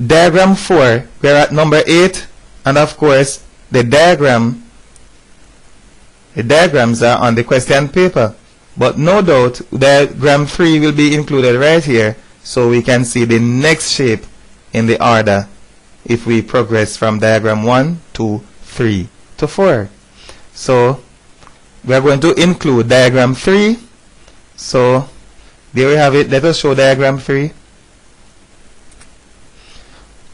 diagram 4, we're at number 8, and of course the diagrams are on the question paper, but no doubt diagram 3 will be included right here, so we can see the next shape in the order if we progress from diagram 1, 2, 3 to 4. So we are going to include diagram 3. So there we have it. Let us show diagram 3.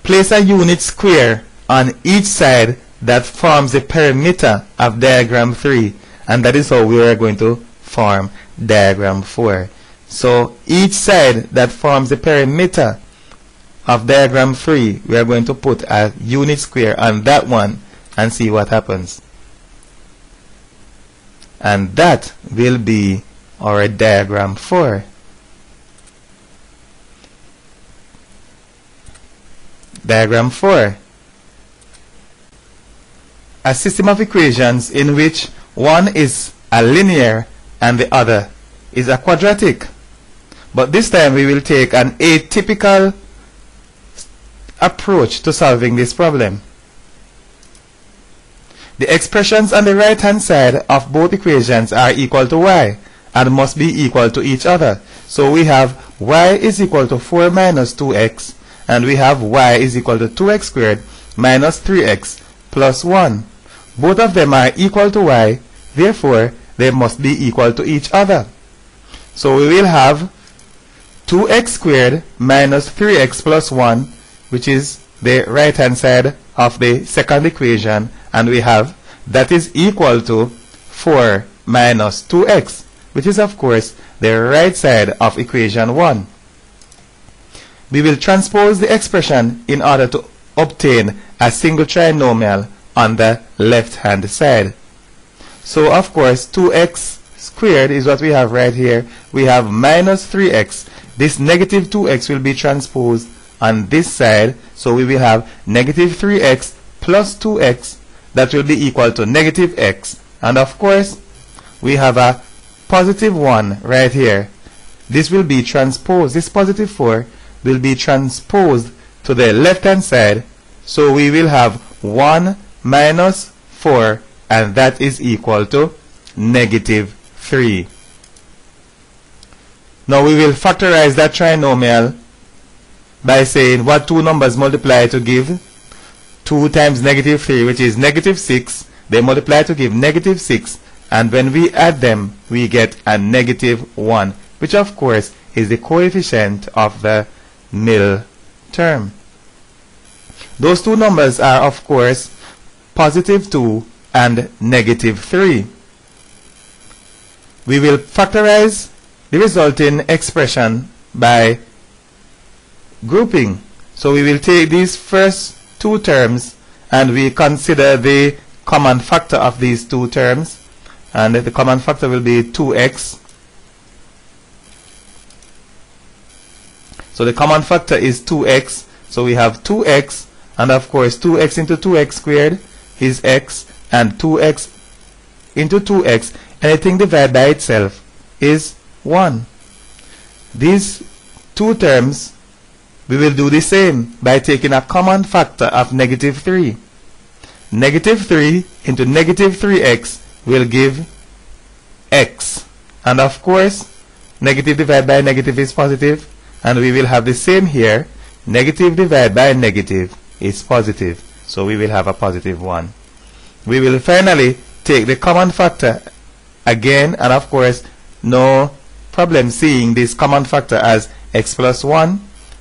Place a unit square on each side that forms the perimeter of diagram 3, and that is how we are going to form diagram 4. So each side that forms the perimeter of diagram 3, we are going to put a unit square on that one and see what happens. And that will be our diagram 4. Diagram 4. A system of equations in which one is a linear and the other is a quadratic. But this time we will take an atypical approach to solving this problem. The expressions on the right hand side of both equations are equal to y and must be equal to each other. So we have y is equal to 4 minus 2x, and we have y is equal to 2x squared minus 3x plus 1. Both of them are equal to y, therefore they must be equal to each other. So we will have 2x squared minus 3x plus 1, which is the right hand side of the second equation, and we have that is equal to 4 minus 2x, which is of course the right side of equation 1. We will transpose the expression in order to obtain a single trinomial on the left hand side. So of course 2x squared is what we have right here. We have minus 3x. This negative 2x will be transposed on this side, so we will have negative 3x plus 2x, that will be equal to negative x. And of course we have a positive 1 right here. This will be transposed, this positive 4 will be transposed to the left hand side, so we will have 1 minus 4, and that is equal to negative 3. Now we will factorize that trinomial by saying what two numbers multiply to give. 2 times negative 3, which is negative 6, they multiply to give negative 6, and when we add them we get a negative 1, which of course is the coefficient of the middle term. Those two numbers are of course positive 2 and negative 3. We will factorize the resulting expression by grouping. So we will take these first two terms and we consider the common factor of these two terms, and the common factor will be 2x. So the common factor is 2x, so we have 2x, and of course 2x into 2x squared is x, and 2x into 2x, anything divided by itself is 1. These two terms we will do the same by taking a common factor of negative 3. Negative 3 into negative 3x will give x, and of course negative divided by negative is positive, and we will have the same here. Negative divided by negative is positive, so we will have a positive 1. We will finally take the common factor again, and of course no problem seeing this common factor as x plus 1,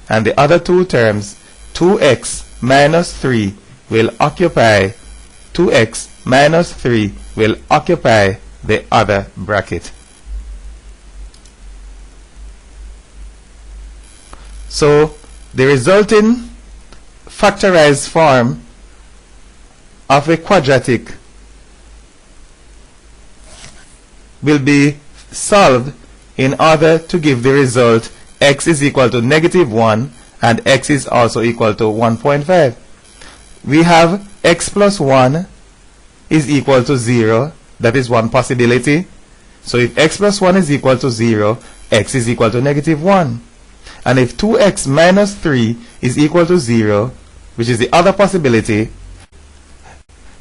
and the other two terms 2x minus 3 will occupy 2x minus 3 will occupy the other bracket. So the resulting factorized form of a quadratic will be solved in order to give the result x is equal to negative 1 and x is also equal to 1.5. We have x plus 1 is equal to 0. That is one possibility. So if x plus 1 is equal to 0, x is equal to negative 1. And if 2x minus 3 is equal to 0, which is the other possibility,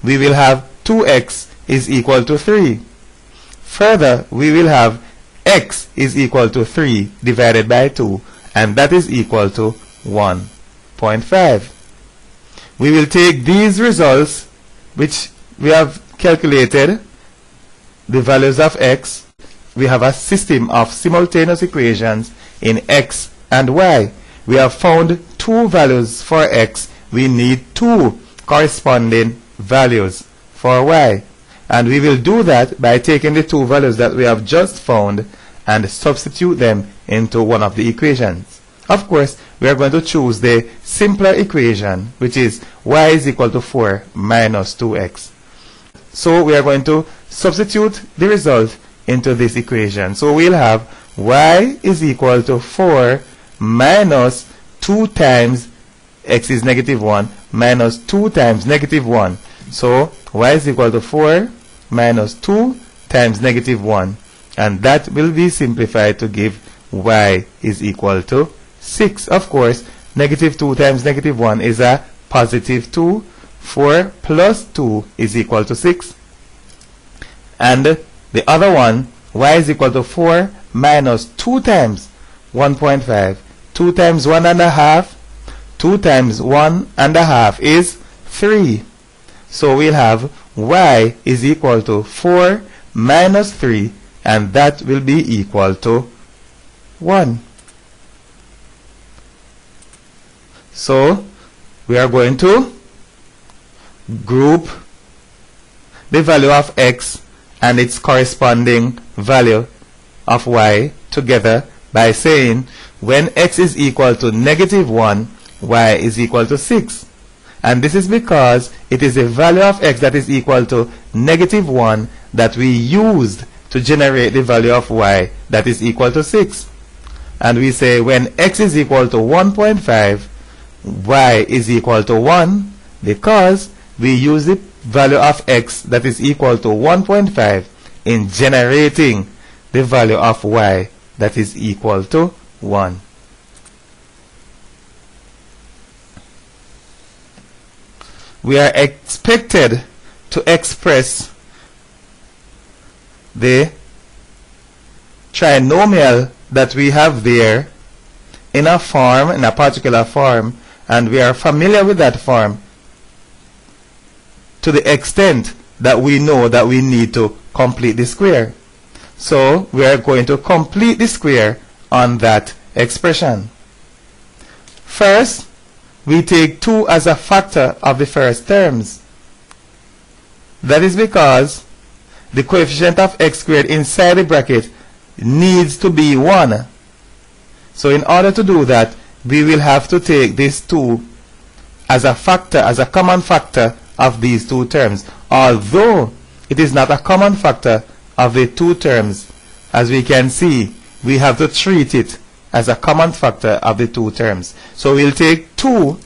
we will have 2x is equal to 3. Further, we will have x is equal to 3 divided by 2, and that is equal to 1.5. We will take these results, which we have calculated, the values of x. We have a system of simultaneous equations in x and y. We have found two values for x. We need two corresponding values for y. And we will do that by taking the two values that we have just found and substitute them into one of the equations. Of course, we are going to choose the simpler equation, which is y is equal to 4 minus 2x. So we are going to substitute the result into this equation. So we'll have y is equal to 4 minus 2 times x is negative 1 minus 2 times negative 1. So y is equal to 4 minus 2 times negative 1. And that will be simplified to give y is equal to 6. Of course, negative 2 times negative 1 is a positive 2. 4 plus 2 is equal to 6. And the other one, y is equal to 4 minus 2 times 1.5. 2 times 1.5. 2 times 1.5 is 3. So we'll have y is equal to 4 minus 3, and that will be equal to 1. So we are going to group the value of x and its corresponding value of y together by saying when x is equal to negative 1, y is equal to 6. And this is because it is a value of x that is equal to negative 1 that we used to generate the value of y that is equal to 6. And we say when x is equal to 1.5, y is equal to 1 because we use the value of x that is equal to 1.5 in generating the value of y that is equal to 1. We are expected to express the trinomial that we have there in a form, in a particular form, and we are familiar with that form to the extent that we know that we need to complete the square. So we are going to complete the square on that expression. First, we take 2 as a factor of the first terms. That is because the coefficient of x squared inside the bracket needs to be 1. So in order to do that, we will have to take this 2 as a factor, as a common factor of these two terms. Although it is not a common factor of the two terms, as we can see, we have to treat it as a common factor of the two terms. So we'll take 2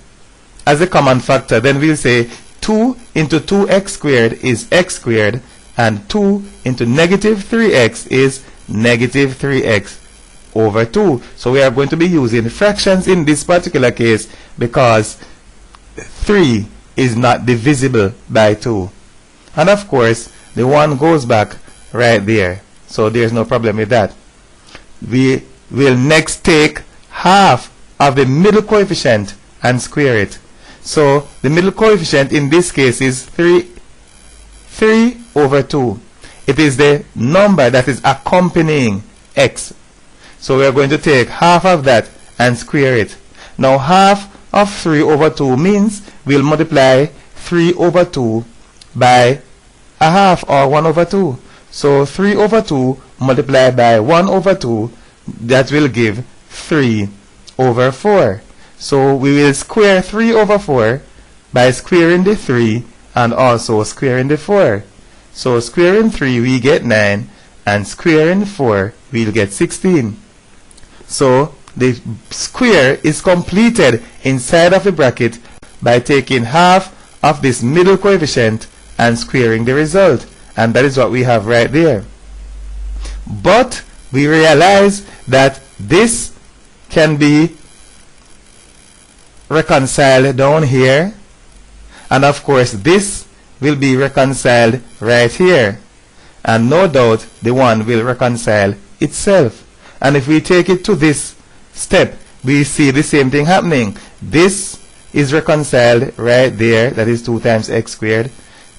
as a common factor. Then we'll say 2 into 2x squared is x squared, and 2 into negative 3x is negative 3x over 2. So we are going to be using fractions in this particular case because 3 is not divisible by 2. And of course, the 1 goes back right there. So there's no problem with that. We will next take half of the middle coefficient and square it. So the middle coefficient in this case is 3 over 2. It is the number that is accompanying x. So we are going to take half of that and square it. Now half of 3 over 2 means we'll multiply 3 over 2 by a half, or 1 over 2. So 3 over 2 multiplied by 1 over 2, that will give 3 over 4. So we will square 3 over 4 by squaring the 3 and also squaring the 4. So squaring 3 we get 9, and squaring 4 we'll get 16. So the square is completed inside of the bracket by taking half of this middle coefficient and squaring the result. And that is what we have right there. But we realize that this can be reconciled down here, and of course this will be reconciled right here, and no doubt the one will reconcile itself. And if we take it to this step, we see the same thing happening. This is reconciled right there, that is 2 times x squared,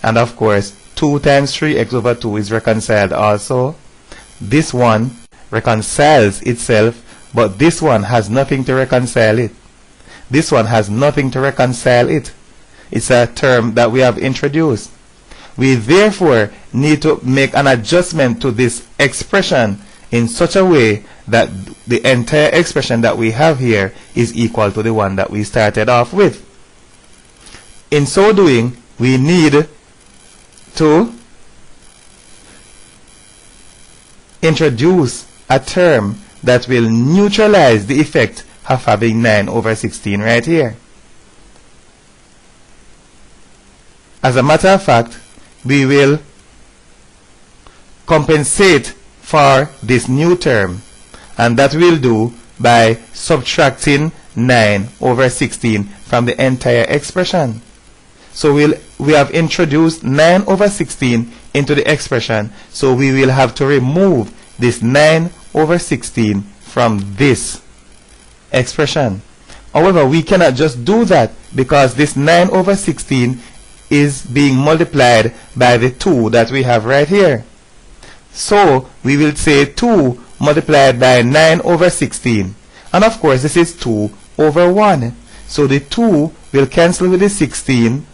and of course 2 times 3x over 2 is reconciled also. This one reconciles itself, but this one has nothing to reconcile it. This one has nothing to reconcile it. It's a term that we have introduced. We therefore need to make an adjustment to this expression in such a way that the entire expression that we have here is equal to the one that we started off with. In so doing, we need to introduce a term that will neutralize the effect of having 9 over 16 right here. As a matter of fact, we will compensate for this new term, and that we'll do by subtracting 9 over 16 from the entire expression. So we have introduced 9 over 16 into the expression, so we will have to remove this 9 over 16 from this expression. However, we cannot just do that, because this 9 over 16 is being multiplied by the 2 that we have right here. So we will say 2 multiplied by 9 over 16, and of course this is 2 over 1. So the 2 will cancel with the 16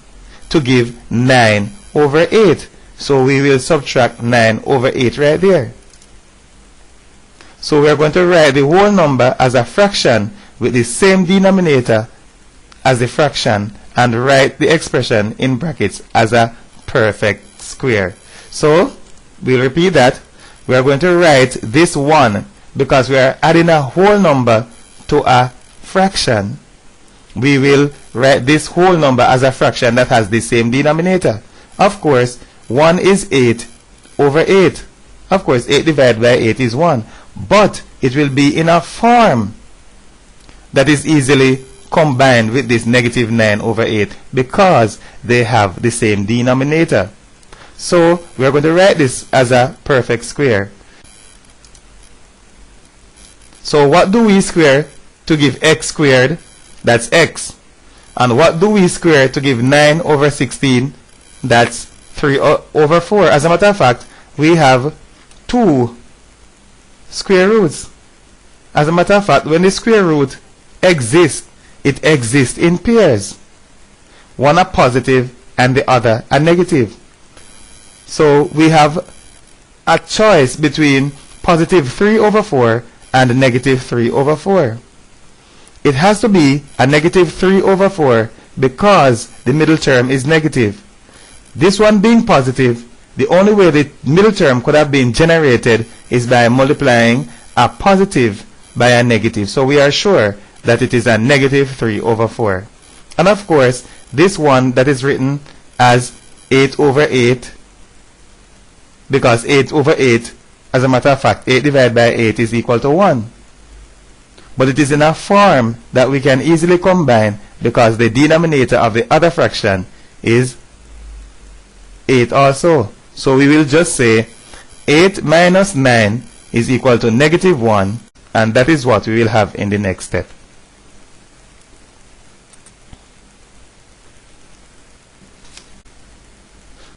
to give 9 over 8. So we will subtract 9 over 8 right there. So we are going to write the whole number as a fraction with the same denominator as the fraction, and write the expression in brackets as a perfect square. So we'll repeat that. We are going to write this 1, because we are adding a whole number to a fraction. We will write this whole number as a fraction that has the same denominator. Of course, 1 is 8 over 8. Of course, 8 divided by 8 is 1. But it will be in a form that is easily combined with this negative 9 over 8, because they have the same denominator. So we are going to write this as a perfect square. So what do we square to give x squared? That's x. And what do we square to give 9 over 16? That's 3 over 4. As a matter of fact, we have 2 square roots. As a matter of fact, when the square root exists, it exists in pairs. One a positive and the other a negative. So we have a choice between positive 3 over 4 and negative 3 over 4. It has to be a negative 3 over 4 because the middle term is negative. This one being positive, the only way the middle term could have been generated is by multiplying a positive by a negative. So we are sure that it is a negative 3 over 4. And of course, this one that is written as 8 over 8, because 8 over 8, as a matter of fact, 8 divided by 8 is equal to 1. But it is in a form that we can easily combine, because the denominator of the other fraction is 8 also. So we will just say 8 minus 9 is equal to negative 1, and that is what we will have in the next step.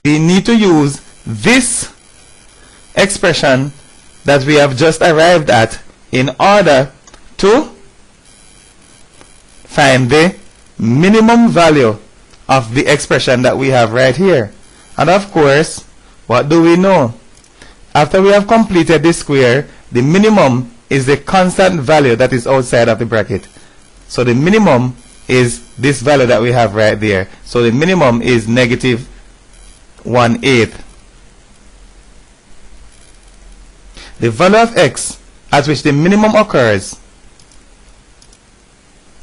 We need to use this expression that we have just arrived at in order to find the minimum value of the expression that we have right here. And of course, what do we know? After we have completed this square, the minimum is the constant value that is outside of the bracket. So the minimum is this value that we have right there. So the minimum is negative 1/8. The value of x at which the minimum occurs,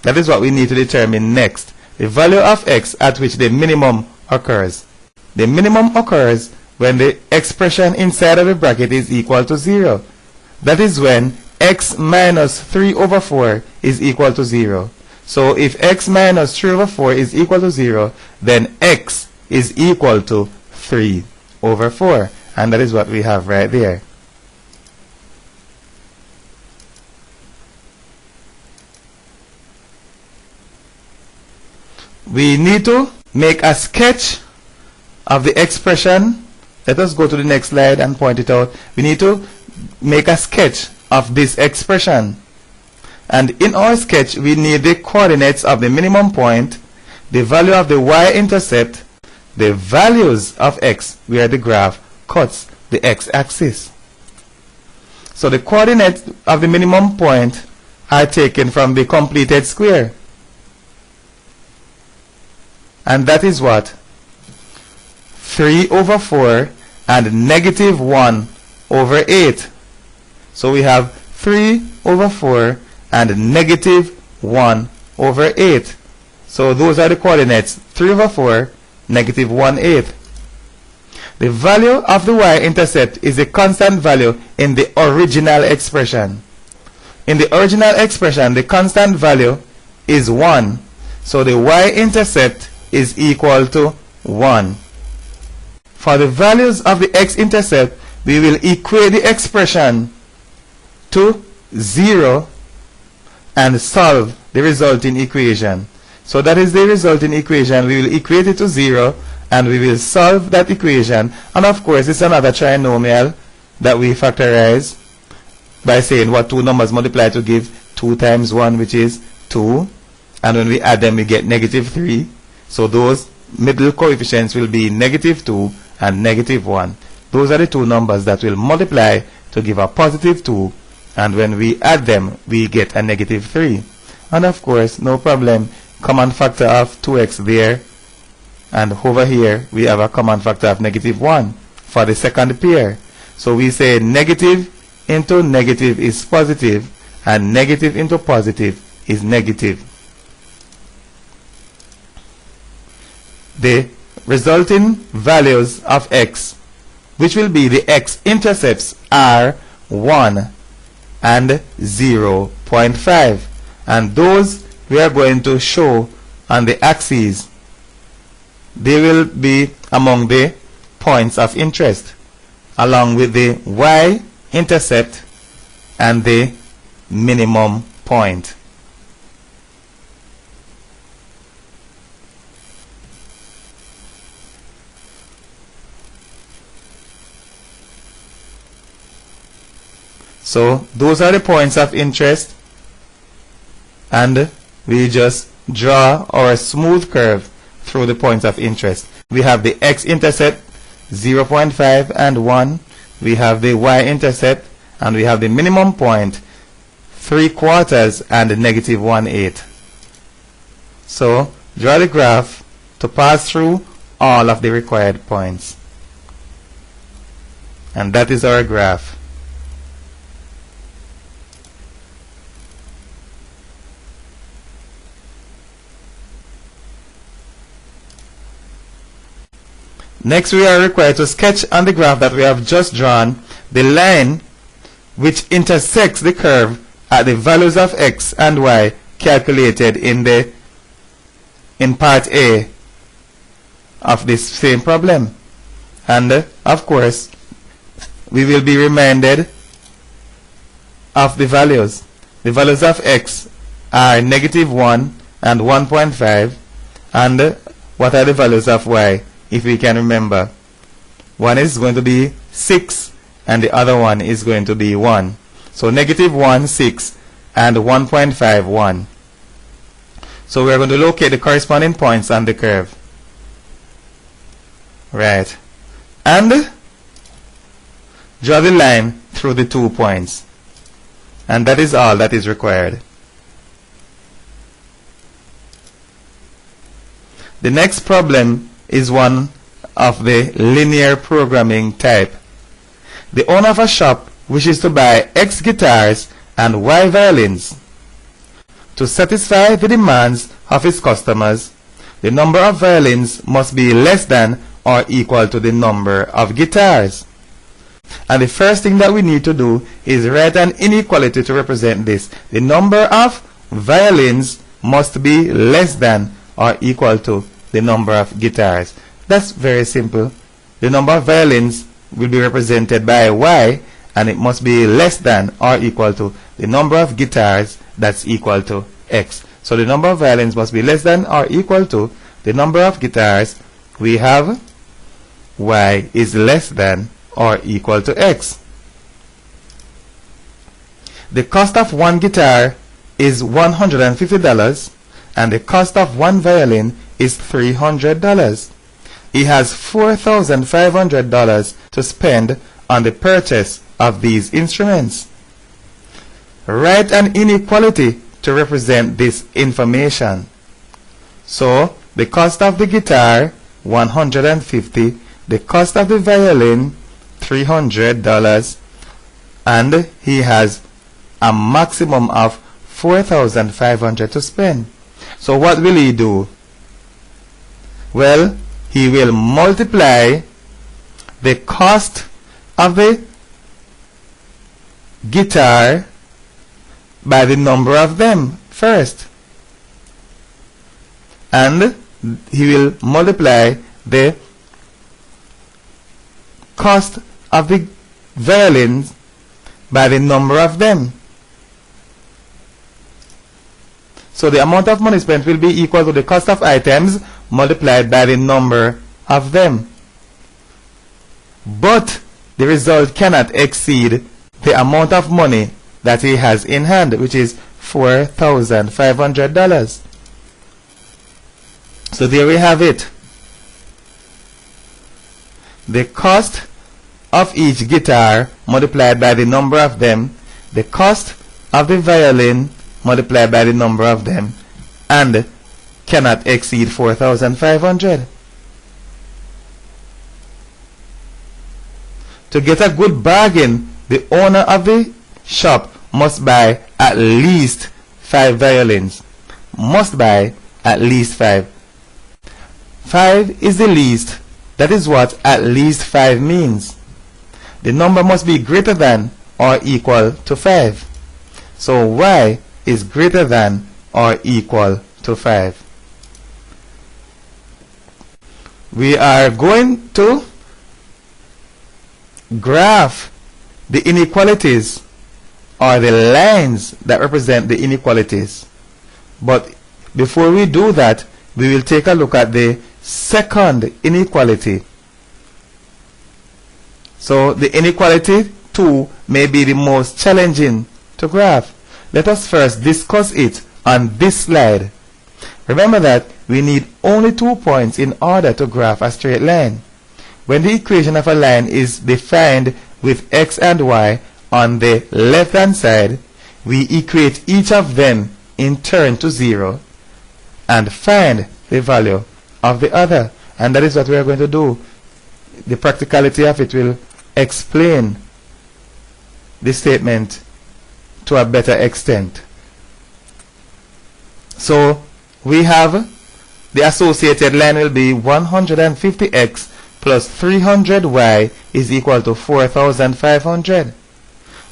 that is what we need to determine next. The value of x at which the minimum occurs. The minimum occurs when the expression inside of the bracket is equal to 0. That is when x minus 3 over 4 is equal to 0. So if x minus 3 over 4 is equal to 0, then x is equal to 3 over 4. And that is what we have right there. We need to make a sketch of the expression. Let us go to the next slide and point it out. We need to make a sketch of this expression. And in our sketch, we need the coordinates of the minimum point, the value of the y-intercept, the values of x, where the graph cuts the x-axis. So the coordinates of the minimum point are taken from the completed square. And that is what? 3 over 4 and negative 1 over 8. So we have 3 over 4 and negative 1 over 8. So those are the coordinates, 3 over 4, negative 1, 8. The value of the y-intercept is a constant value in the original expression. In the original expression, the constant value is 1. So the y-intercept is equal to 1. For the values of the x-intercept, we will equate the expression to 0 and solve the resulting equation. So that is the resulting equation. We will equate it to 0 and we will solve that equation. And of course, it's another trinomial that we factorize by saying what two numbers multiply to give 2 times 1, which is 2. And when we add them, we get negative 3. So those middle coefficients will be negative 2 and negative 1. Those are the two numbers that will multiply to give a positive 2. And when we add them, we get a negative 3. And of course, no problem, common factor of 2x there. And over here, we have a common factor of negative 1 for the second pair. So we say negative into negative is positive, and negative into positive is negative. The resulting values of x, which will be the x-intercepts, are 1 and 0.5. And those we are going to show on the axes. They will be among the points of interest, along with the y-intercept and the minimum point. So those are the points of interest, and we just draw our smooth curve through the points of interest. We have the x-intercept 0.5 and 1. We have the y-intercept, and we have the minimum point 3/4 and negative 1/8. So draw the graph to pass through all of the required points. And that is our graph. Next, we are required to sketch on the graph that we have just drawn the line which intersects the curve at the values of x and y calculated in part A of this same problem. And of course, we will be reminded of the values. The values of x are negative 1 and 1.5. And what are the values of y? If we can remember, one is going to be 6 and the other one is going to be 1. So negative 1, 6 and 1.5, 1. So we are going to locate the corresponding points on the curve. Right. And draw the line through the 2 points. And that is all that is required. The next problem is one of the linear programming type. The owner of a shop wishes to buy X guitars and Y violins. To satisfy the demands of his customers, the number of violins must be less than or equal to the number of guitars. And the first thing that we need to do is write an inequality to represent this. The number of violins must be less than or equal to the number of guitars. That's very simple. The number of violins will be represented by Y, and it must be less than or equal to the number of guitars that's equal to X. So the number of violins must be less than or equal to the number of guitars. We have Y is less than or equal to X. The cost of one guitar is $150 and the cost of one violin is $300. He has $4,500 to spend on the purchase of these instruments. Write an inequality to represent this information. So the cost of the guitar $150, the cost of the violin $300, and he has a maximum of $4,500 to spend. So what will he do? Well, he will multiply the cost of the guitar by the number of them first, and he will multiply the cost of the violins by the number of them. So the amount of money spent will be equal to the cost of items multiplied by the number of them. But the result cannot exceed the amount of money that he has in hand, which is $4,500. So there we have it. The cost of each guitar multiplied by the number of them, the cost of the violin multiplied by the number of them, and cannot exceed $4,500. To get a good bargain, the owner of the shop must buy at least 5 violins. Must buy at least 5. 5 is the least. That is what at least 5 means. The number must be greater than or equal to 5. So Y is greater than or equal to 5. We are going to graph the inequalities, or the lines that represent the inequalities. But before we do that, we will take a look at the second inequality. So the inequality 2 may be the most challenging to graph. Let us first discuss it on this slide. Remember that we need only 2 points in order to graph a straight line. When the equation of a line is defined with x and y on the left hand side, we equate each of them in turn to 0 and find the value of the other. And that is what we are going to do. The practicality of it will explain the statement to a better extent. So we have the associated line will be 150x plus 300y is equal to 4,500.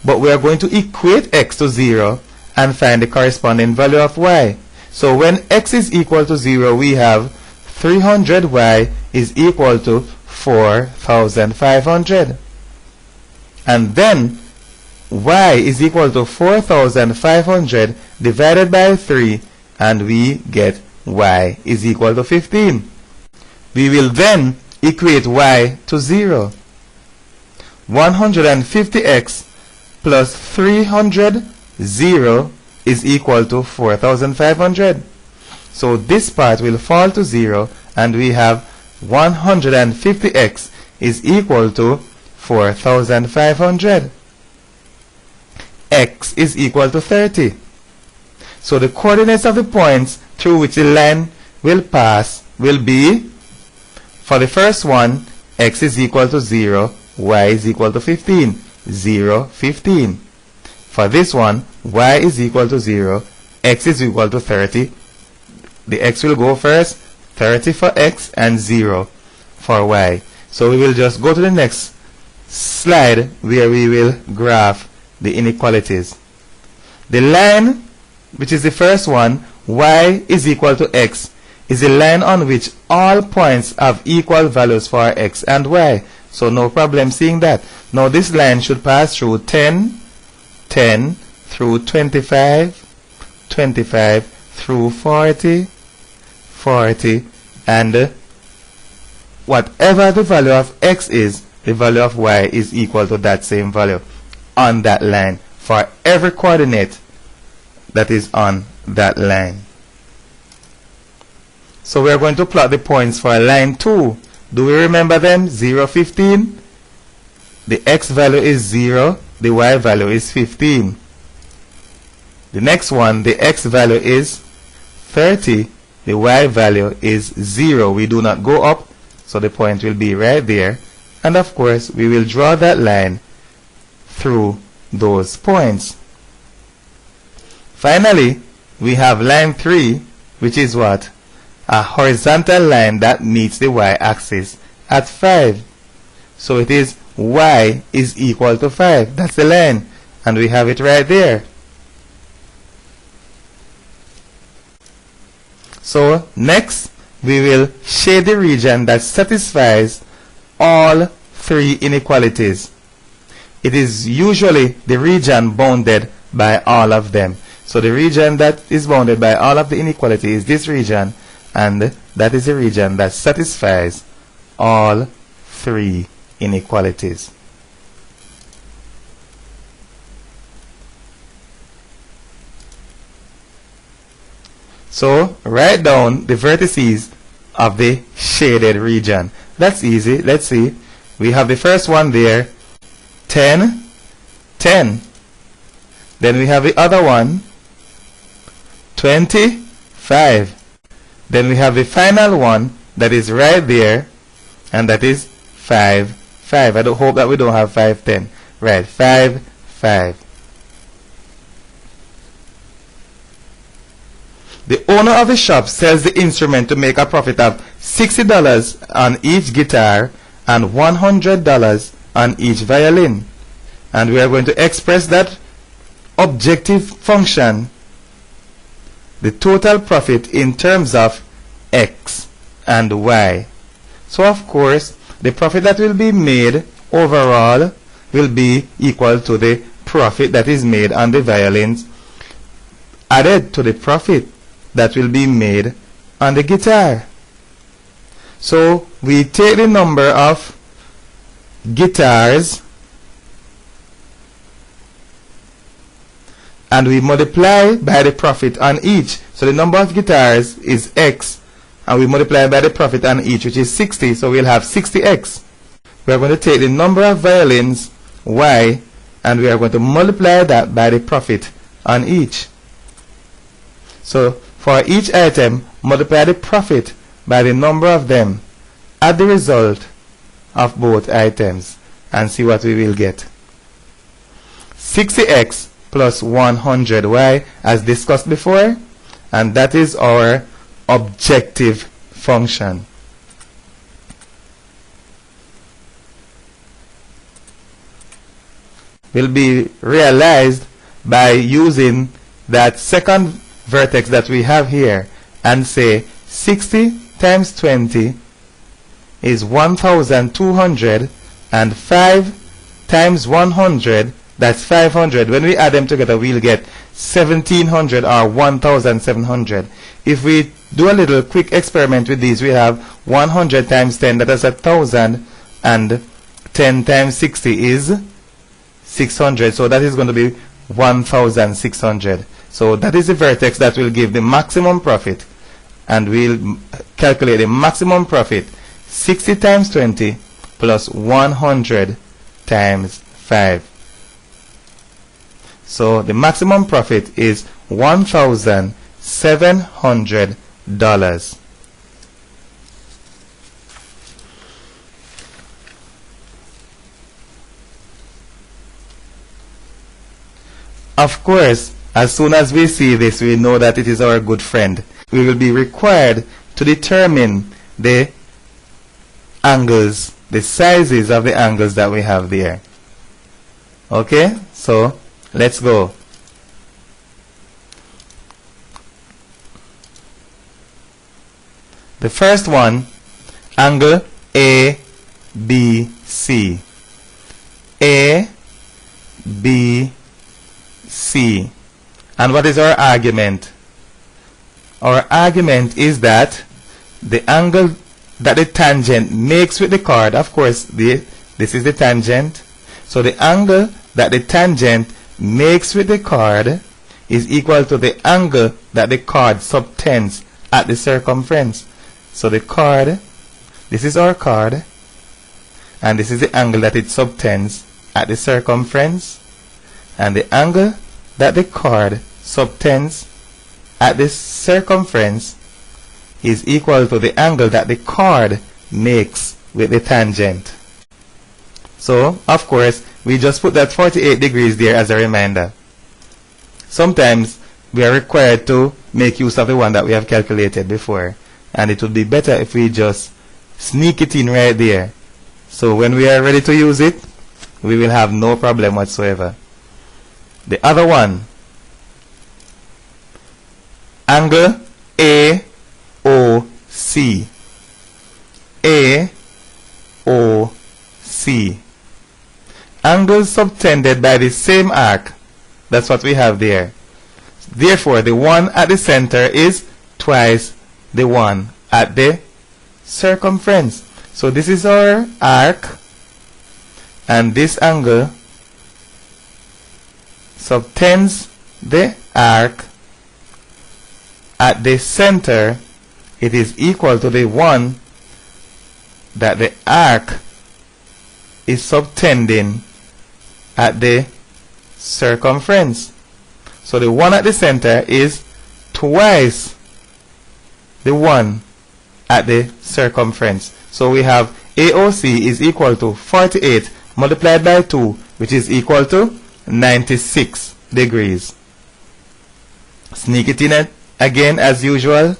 But we are going to equate x to 0 and find the corresponding value of y. So when x is equal to 0, we have 300y is equal to 4,500. And then y is equal to 4,500 divided by 3, and we get y is equal to 15. We will then equate y to 0. 150x plus 300, 0 is equal to 4,500. So this part will fall to 0, and we have 150x is equal to 4,500. X is equal to 30. So the coordinates of the points through which the line will pass will be, for the first one, x is equal to 0, y is equal to 15. 0, 15. For this one, y is equal to 0, x is equal to 30. The x will go first, 30 for x and 0 for y. So we will just go to the next slide where we will graph the inequalities. The line which is the first one, y is equal to x, is a line on which all points have equal values for x and y. So no problem seeing that. Now this line should pass through 10, 10, through 25, 25, through 40, 40, and whatever the value of x is, the value of y is equal to that same value on that line for every coordinate that is on that line. So we are going to plot the points for line 2. Do we remember them? 0, 15. The x value is 0. The y value is 15. The next one, the x value is 30. The y value is 0. We do not go up, so the point will be right there. And of course, we will draw that line through those points. Finally, we have line 3, which is what? A horizontal line that meets the y-axis at 5. So it is y is equal to 5. That's the line. And we have it right there. So next, we will shade the region that satisfies all three inequalities. It is usually the region bounded by all of them. So the region that is bounded by all of the inequality is this region, and that is the region that satisfies all three inequalities. So write down the vertices of the shaded region. That's easy. Let's see. We have the first one there, 10, 10. Then we have the other one, 25. Then we have the final one that is right there, and that is 5, 5. I hope that we don't have 5, 10. Right, 5, 5. The owner of the shop sells the instrument to make a profit of $60 on each guitar and $100 on each violin. And we are going to express that objective function, the total profit, in terms of x and y. So of course, the profit that will be made overall will be equal to the profit that is made on the violins added to the profit that will be made on the guitar. So we take the number of guitars and we multiply by the profit on each. So the number of guitars is x, and we multiply by the profit on each, which is 60. So we'll have 60x. We are going to take the number of violins, y, and we are going to multiply that by the profit on each. So for each item, multiply the profit by the number of them, add the result of both items, and see what we will get. 60x plus 100y, as discussed before, and that is our objective function. Will be realized by using that second vertex that we have here and say 60 times 20 is 1,200, and 5 times 100, that's 500. When we add them together, we'll get 1,700 or 1,700. If we do a little quick experiment with these, we have 100 times 10, that is 1,000, and 10 times 60 is 600. So that is going to be 1,600. So that is the vertex that will give the maximum profit, and we'll calculate the maximum profit: 60 times 20 plus 100 times 5. So the maximum profit is $1,700. Of course, as soon as we see this, we know that it is our good friend. We will be required to determine the angles, the sizes of the angles that we have there. Okay, so let's go. The first one, angle ABC. ABC. And what is our argument? Our argument is that the angle that the tangent makes with the chord, of course, this is the tangent. So the angle that the tangent makes with the chord is equal to the angle that the chord subtends at the circumference. So the chord, this is our chord, and this is the angle that it subtends at the circumference, and the angle that the chord subtends at the circumference is equal to the angle that the chord makes with the tangent. So, of course, we just put that 48 degrees there as a reminder. Sometimes we are required to make use of the one that we have calculated before, and it would be better if we just sneak it in right there. So when we are ready to use it, we will have no problem whatsoever. The other one, angle AOC. AOC. Angles subtended by the same arc. That's what we have there. Therefore, the one at the center is twice the one at the circumference. So this is our arc, and this angle subtends the arc at the center. It is equal to the one that the arc is subtending at the circumference. So the one at the center is twice the one at the circumference. So we have AOC is equal to 48 multiplied by 2, which is equal to 96 degrees. Sneak it in again as usual,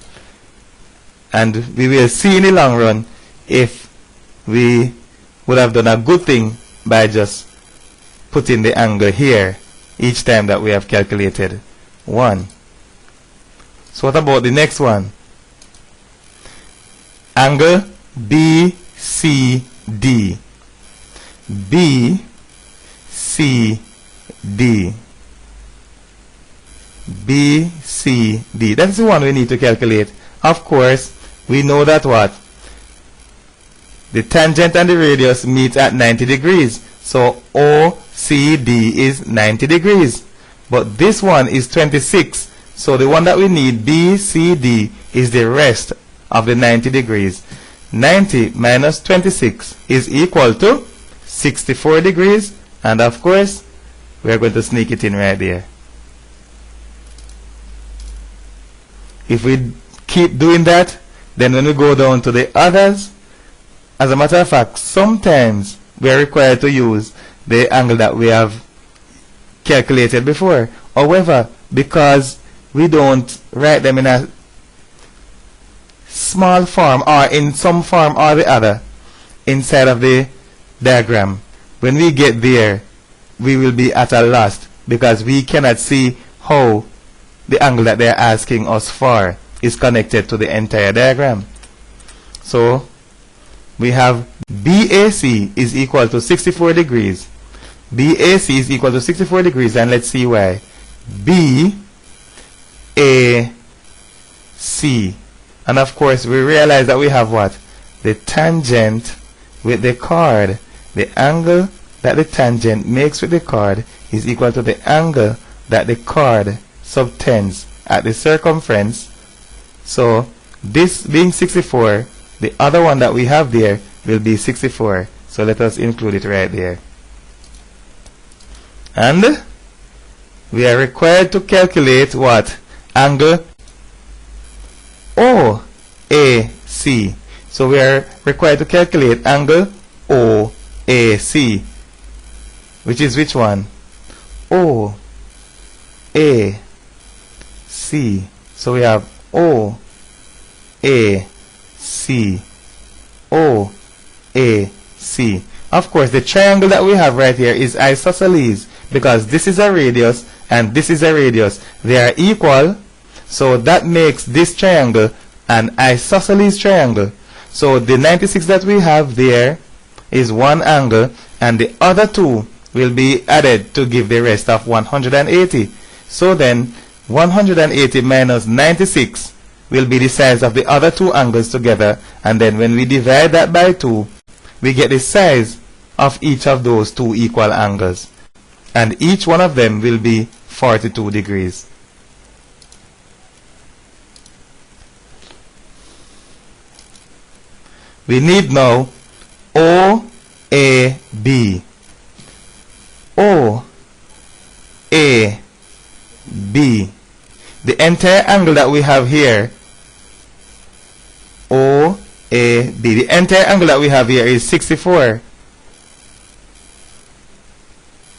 and we will see in the long run if we would have done a good thing by just putting the angle here each time that we have calculated one. So what about the next one? Angle BCD. BCD. BCD. That's the one we need to calculate. Of course, we know that what? The tangent and the radius meet at 90 degrees. So OCD is 90 degrees. But this one is 26. So the one that we need, BCD, is the rest of the 90 degrees. 90 minus 26 is equal to 64 degrees. And of course, we are going to sneak it in right there. If we keep doing that, then when we go down to the others, as a matter of fact, sometimes we are required to use the angle that we have calculated before. However, because we don't write them in a small form or in some form or the other inside of the diagram, when we get there, we will be at a loss because we cannot see how the angle that they are asking us for is connected to the entire diagram. So we have BAC is equal to 64 degrees. BAC is equal to 64 degrees, and let's see why. BAC. And of course, we realize that we have what? The tangent with the chord. The angle that the tangent makes with the chord is equal to the angle that the chord subtends at the circumference. So this being 64, the other one that we have there will be 64. So let us include it right there. And we are required to calculate what? Angle OAC. So we are required to calculate angle OAC, which is which one? OAC. So we have OAC. OAC. Of course, the triangle that we have right here is isosceles because this is a radius and this is a radius. They are equal, so that makes this triangle an isosceles triangle. So the 96 that we have there is one angle, and the other two will be added to give the rest of 180. So then 180 minus 96 will be the size of the other two angles together, and then when we divide that by 2, we get the size of each of those two equal angles, and each one of them will be 42 degrees. We need now OAB. OAB. The entire angle that we have here, OAB, the entire angle that we have here is 64.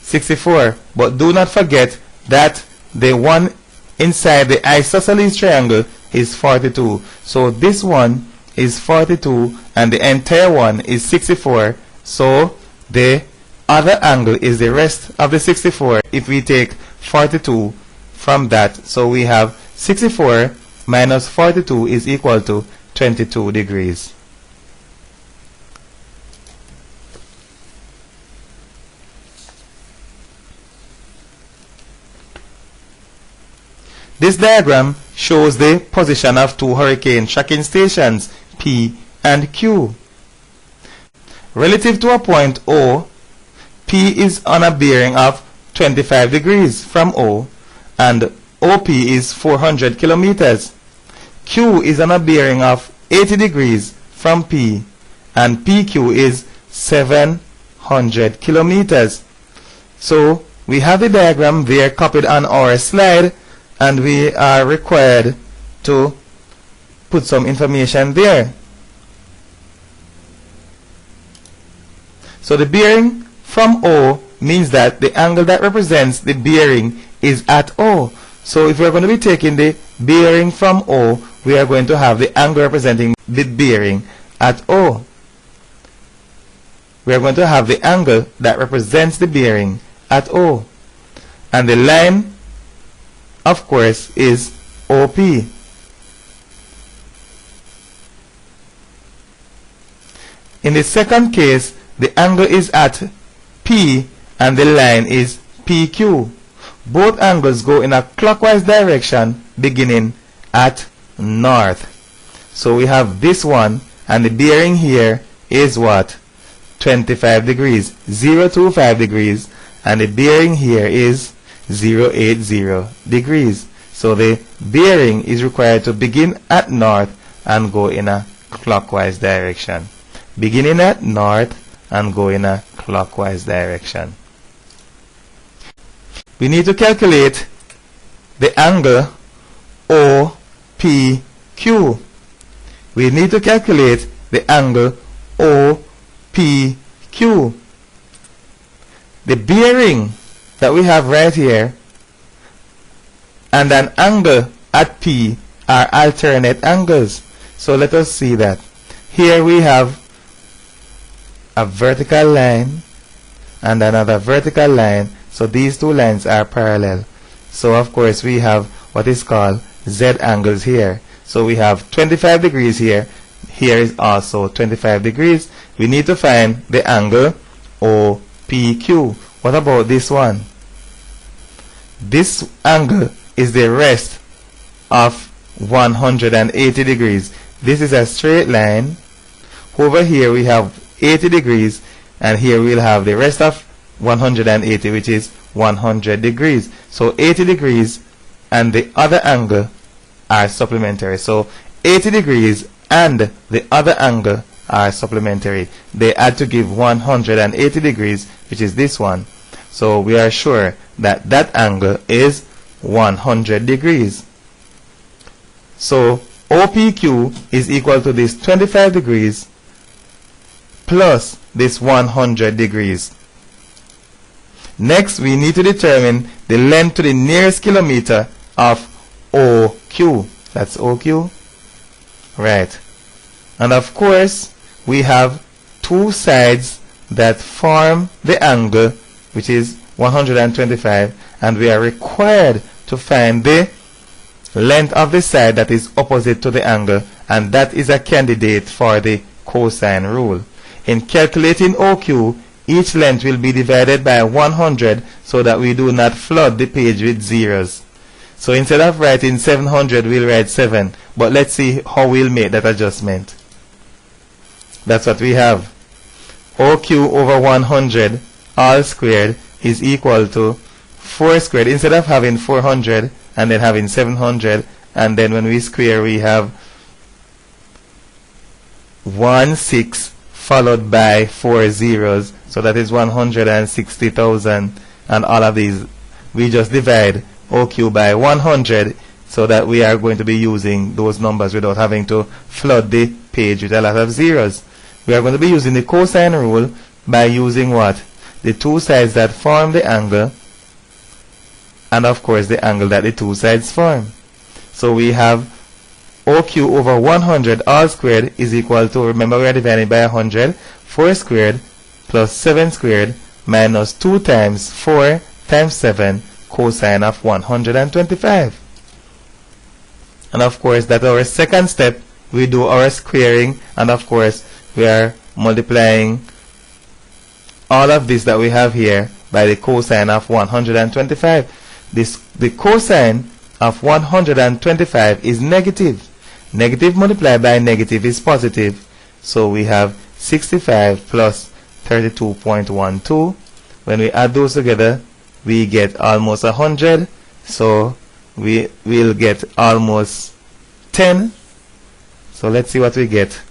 64. But do not forget that the one inside the isosceles triangle is 42. So this one is 42 and the entire one is 64. So the other angle is the rest of the 64 if we take 42 from that. So we have 64 minus 42 is equal to 22 degrees. This diagram shows the position of two hurricane tracking stations, P and Q. Relative to a point O, P is on a bearing of 25 degrees from O, and OP is 400 kilometers. Q is on a bearing of 80 degrees from P, and PQ is 700 kilometers. So we have the diagram there copied on our slide, and we are required to put some information there. So the bearing from O means that the angle that represents the bearing is at O. So if we're going to be taking the bearing from O, we are going to have the angle representing the bearing at O. We are going to have the angle that represents the bearing at O. And the line, of course, is OP. In the second case, the angle is at P and the line is PQ. Both angles go in a clockwise direction beginning at north. So we have this one, and the bearing here is what? 25 degrees, 025 degrees, and the bearing here is 080 degrees. So the bearing is required to begin at north and go in a clockwise direction. Beginning at north and go in a clockwise direction. We need to calculate the angle OPQ. We need to calculate the angle OPQ. The bearing that we have right here and an angle at P are alternate angles. So let us see that. Here we have a vertical line and another vertical line. So these two lines are parallel. So of course we have what is called Z angles here. So we have 25 degrees here. Here is also 25 degrees. We need to find the angle OPQ. What about this one? This angle is the rest of 180 degrees. This is a straight line. Over here we have 80 degrees, and here we'll have the rest of 180, which is 100 degrees. So 80 degrees and the other angle are supplementary. So 80 degrees and the other angle are supplementary. They add to give 180 degrees, which is this one. So we are sure that that angle is 100 degrees. So OPQ is equal to this 25 degrees plus this 100 degrees. Next, we need to determine the length to the nearest kilometer of OQ. That's OQ. Right. And of course, we have two sides that form the angle, which is 125, and we are required to find the length of the side that is opposite to the angle, and that is a candidate for the cosine rule. In calculating OQ, each length will be divided by 100 so that we do not flood the page with zeros. So instead of writing 700, we'll write 7. But let's see how we'll make that adjustment. That's what we have. OQ over 100 all squared is equal to 4 squared. Instead of having 400 and then having 700, and then when we square we have 16 followed by 4 zeros, so that is 160,000, and all of these we just divide OQ by 100 so that we are going to be using those numbers without having to flood the page with a lot of zeros. We are going to be using the cosine rule by using what? The two sides that form the angle, and of course the angle that the two sides form. So we have OQ over 100 all squared is equal to, remember we are dividing by 100, 4 squared plus 7 squared minus 2 times 4 times 7 cosine of 125. And of course that's our second step. We do our squaring, and of course we are multiplying all of this that we have here by the cosine of 125. The cosine of 125 is negative. Negative multiplied by negative is positive. So we have 65 plus 32.12. When we add those together, we get almost 100. So we will get almost 10. So let's see what we get.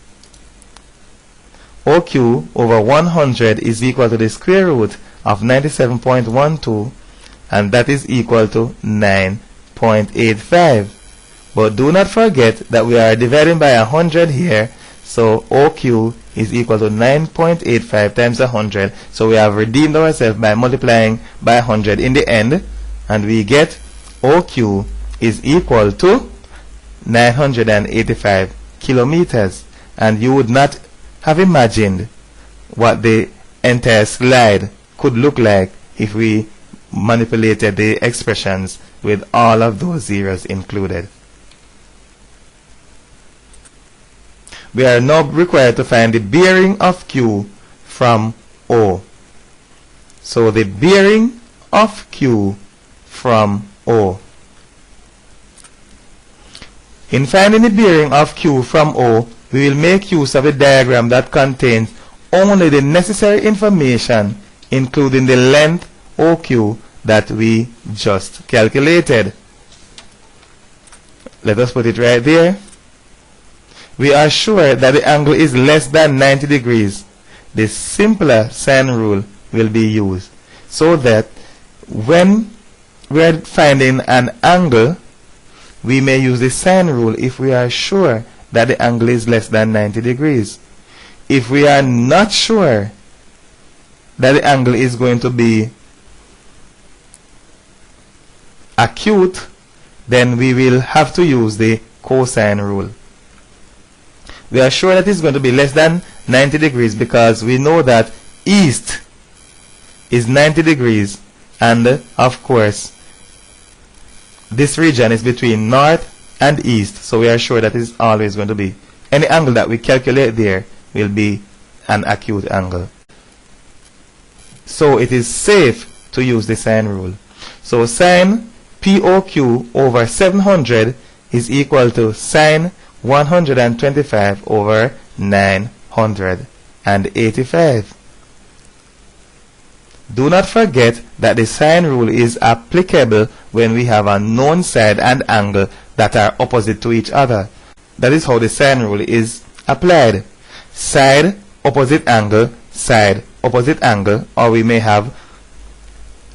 OQ over 100 is equal to the square root of 97.12, and that is equal to 9.85. But do not forget that we are dividing by 100 here, so OQ is equal to 9.85 times 100. So we have redeemed ourselves by multiplying by 100 in the end, and we get OQ is equal to 985 kilometers. And you would not have imagined what the entire slide could look like if we manipulated the expressions with all of those zeros included. We are now required to find the bearing of Q from O. So the bearing of Q from O. In finding the bearing of Q from O, we will make use of a diagram that contains only the necessary information, including the length OQ that we just calculated. Let us put it right there. We are sure that the angle is less than 90 degrees. The simpler sine rule will be used, so that when we are finding an angle, we may use the sine rule if we are sure that the angle is less than 90 degrees. If we are not sure that the angle is going to be acute, then we will have to use the cosine rule. We are sure that it's going to be less than 90 degrees because we know that east is 90 degrees, and of course this region is between north and east, so we are sure that it's always going to be, any angle that we calculate there will be an acute angle. So it is safe to use the sine rule. So sine POQ over 700 is equal to sine 125 over 985. Do not forget that the sine rule is applicable when we have a known side and angle that are opposite to each other. That is how the sine rule is applied. Side, opposite angle, or we may have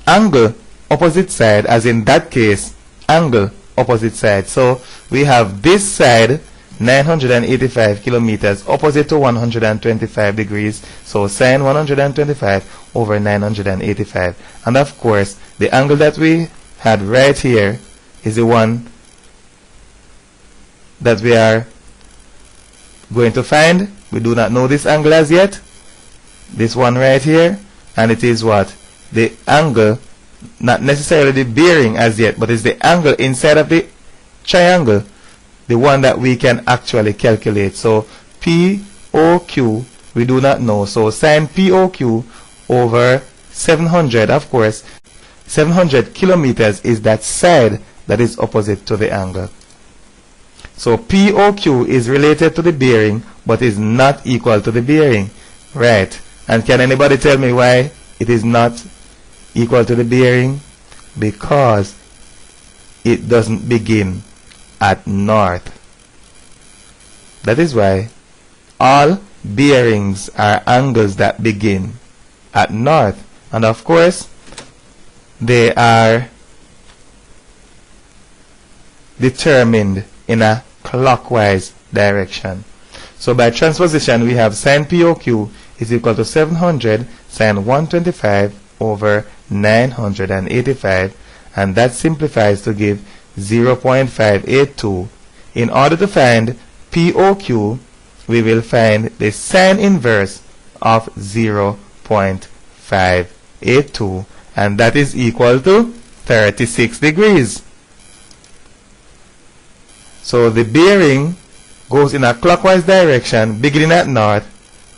angle, opposite side, as in that case, angle, opposite side. So we have this side 985 kilometers opposite to 125 degrees, so sine 125 over 985. And of course the angle that we had right here is the one that we are going to find. We do not know this angle as yet, this one right here, and it is what? The angle, not necessarily the bearing as yet, but it's the angle inside of the triangle, the one that we can actually calculate. So POQ we do not know. So sine POQ over 700, of course, 700 kilometers is that side that is opposite to the angle. So POQ is related to the bearing but is not equal to the bearing. Right. And can anybody tell me why it is not equal to the bearing? Because it doesn't begin at north. That is why all bearings are angles that begin at north. And of course, they are determined in a clockwise direction. So by transposition, we have sine POQ is equal to 700 sine 125 over 985, and that simplifies to give 0.582. In order to find POQ, we will find the sine inverse of 0.582, and that is equal to 36 degrees. So the bearing goes in a clockwise direction beginning at north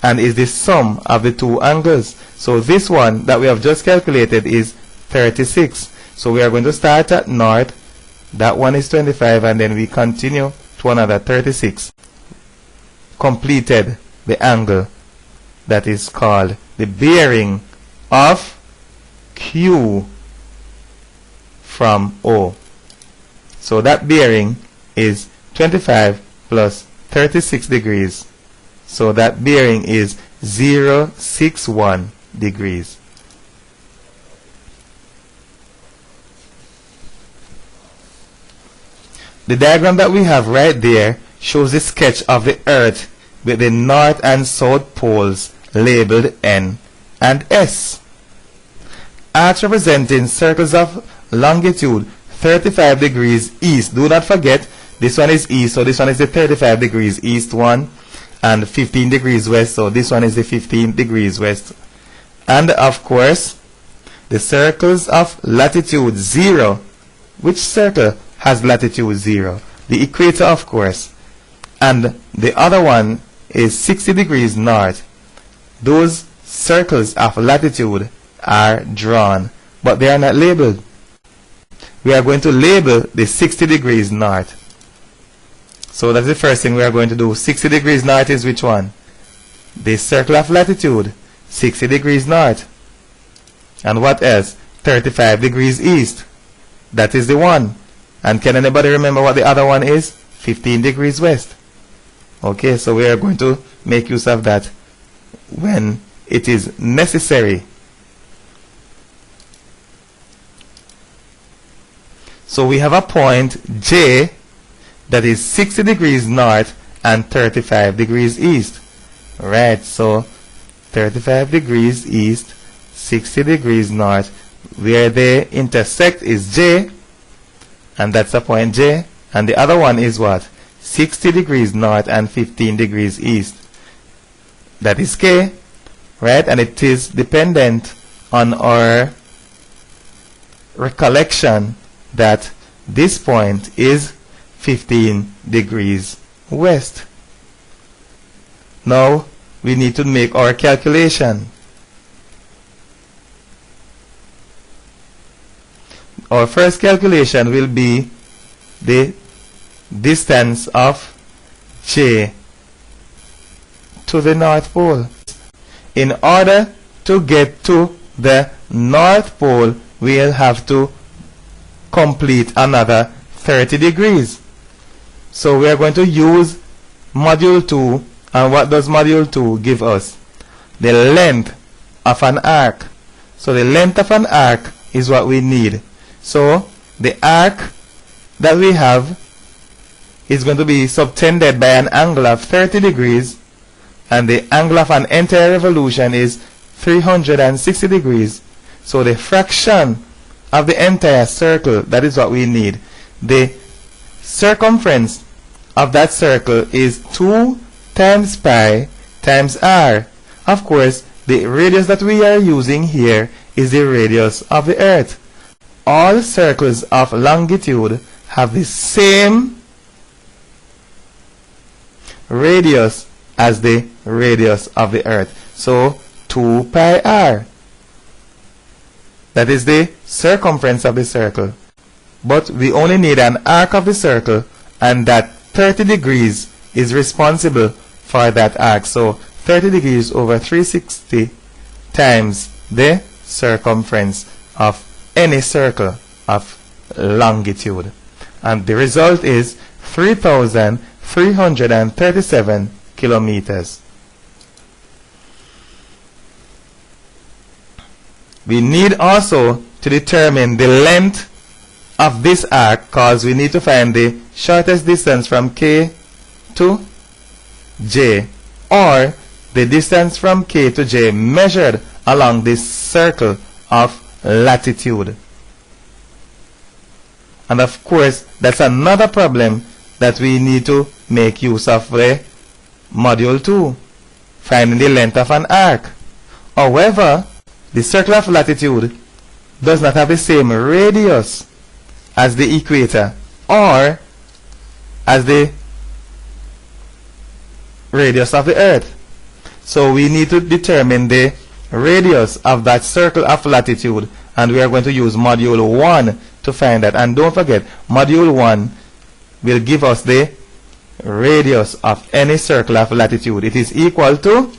and is the sum of the two angles. So this one that we have just calculated is 36. So we are going to start at north. That one is 25, and then we continue to another 36. Completed the angle that is called the bearing of Q from O. So that bearing is 25 plus 36 degrees. So that bearing is 061 degrees. The diagram that we have right there shows the sketch of the Earth with the north and south poles labeled N and S. Arcs representing circles of longitude 35 degrees east. Do not forget, this one is east, so this one is the 35 degrees east one, and 15 degrees west, so this one is the 15 degrees west. And of course, the circles of latitude 0. Which circle has latitude 0? The equator, of course. And the other one is 60 degrees north. Those circles of latitude are drawn, but they are not labeled. We are going to label the 60 degrees north. So that's the first thing we are going to do. 60 degrees north is which one? The circle of latitude, 60 degrees north. And what else? 35 degrees east. That is the one. And can anybody remember what the other one is? 15 degrees west. Okay, so we are going to make use of that when it is necessary. So we have a point J that is 60 degrees north and 35 degrees east. Right, so 35 degrees east, 60 degrees north. Where they intersect is J, and that's the point J. And the other one is what? 60 degrees north and 15 degrees east. That is K, right? And it is dependent on our recollection that this point is 15 degrees west. Now we need to make our calculation. Our first calculation will be the distance of J to the North Pole. In order to get to the North Pole, we'll have to complete another 30 degrees. So we are going to use module 2, and what does module 2 give us? The length of an arc. So the length of an arc is what we need. So the arc that we have is going to be subtended by an angle of 30 degrees, and the angle of an entire revolution is 360 degrees. So the fraction of the entire circle, that is what we need. The circumference of that circle is 2 times pi times r. Of course, the radius that we are using here is the radius of the Earth. All circles of longitude have the same radius as the radius of the earth. So 2 pi r. That is the circumference of the circle. But we only need an arc of the circle, and that 30 degrees is responsible for that arc. So 30 degrees over 360 times the circumference of any circle of longitude. And the result is 3,337 kilometers. We need also to determine the length of this arc, because we need to find the shortest distance from K to J, or the distance from K to J measured along this circle of latitude. And of course, that's another problem that we need to make use of the module 2, finding the length of an arc. However, the circle of latitude does not have the same radius as the equator or as the radius of the earth. So we need to determine the radius of that circle of latitude, and we are going to use module 1 to find that. And don't forget, module 1 will give us the radius of any circle of latitude. It is equal to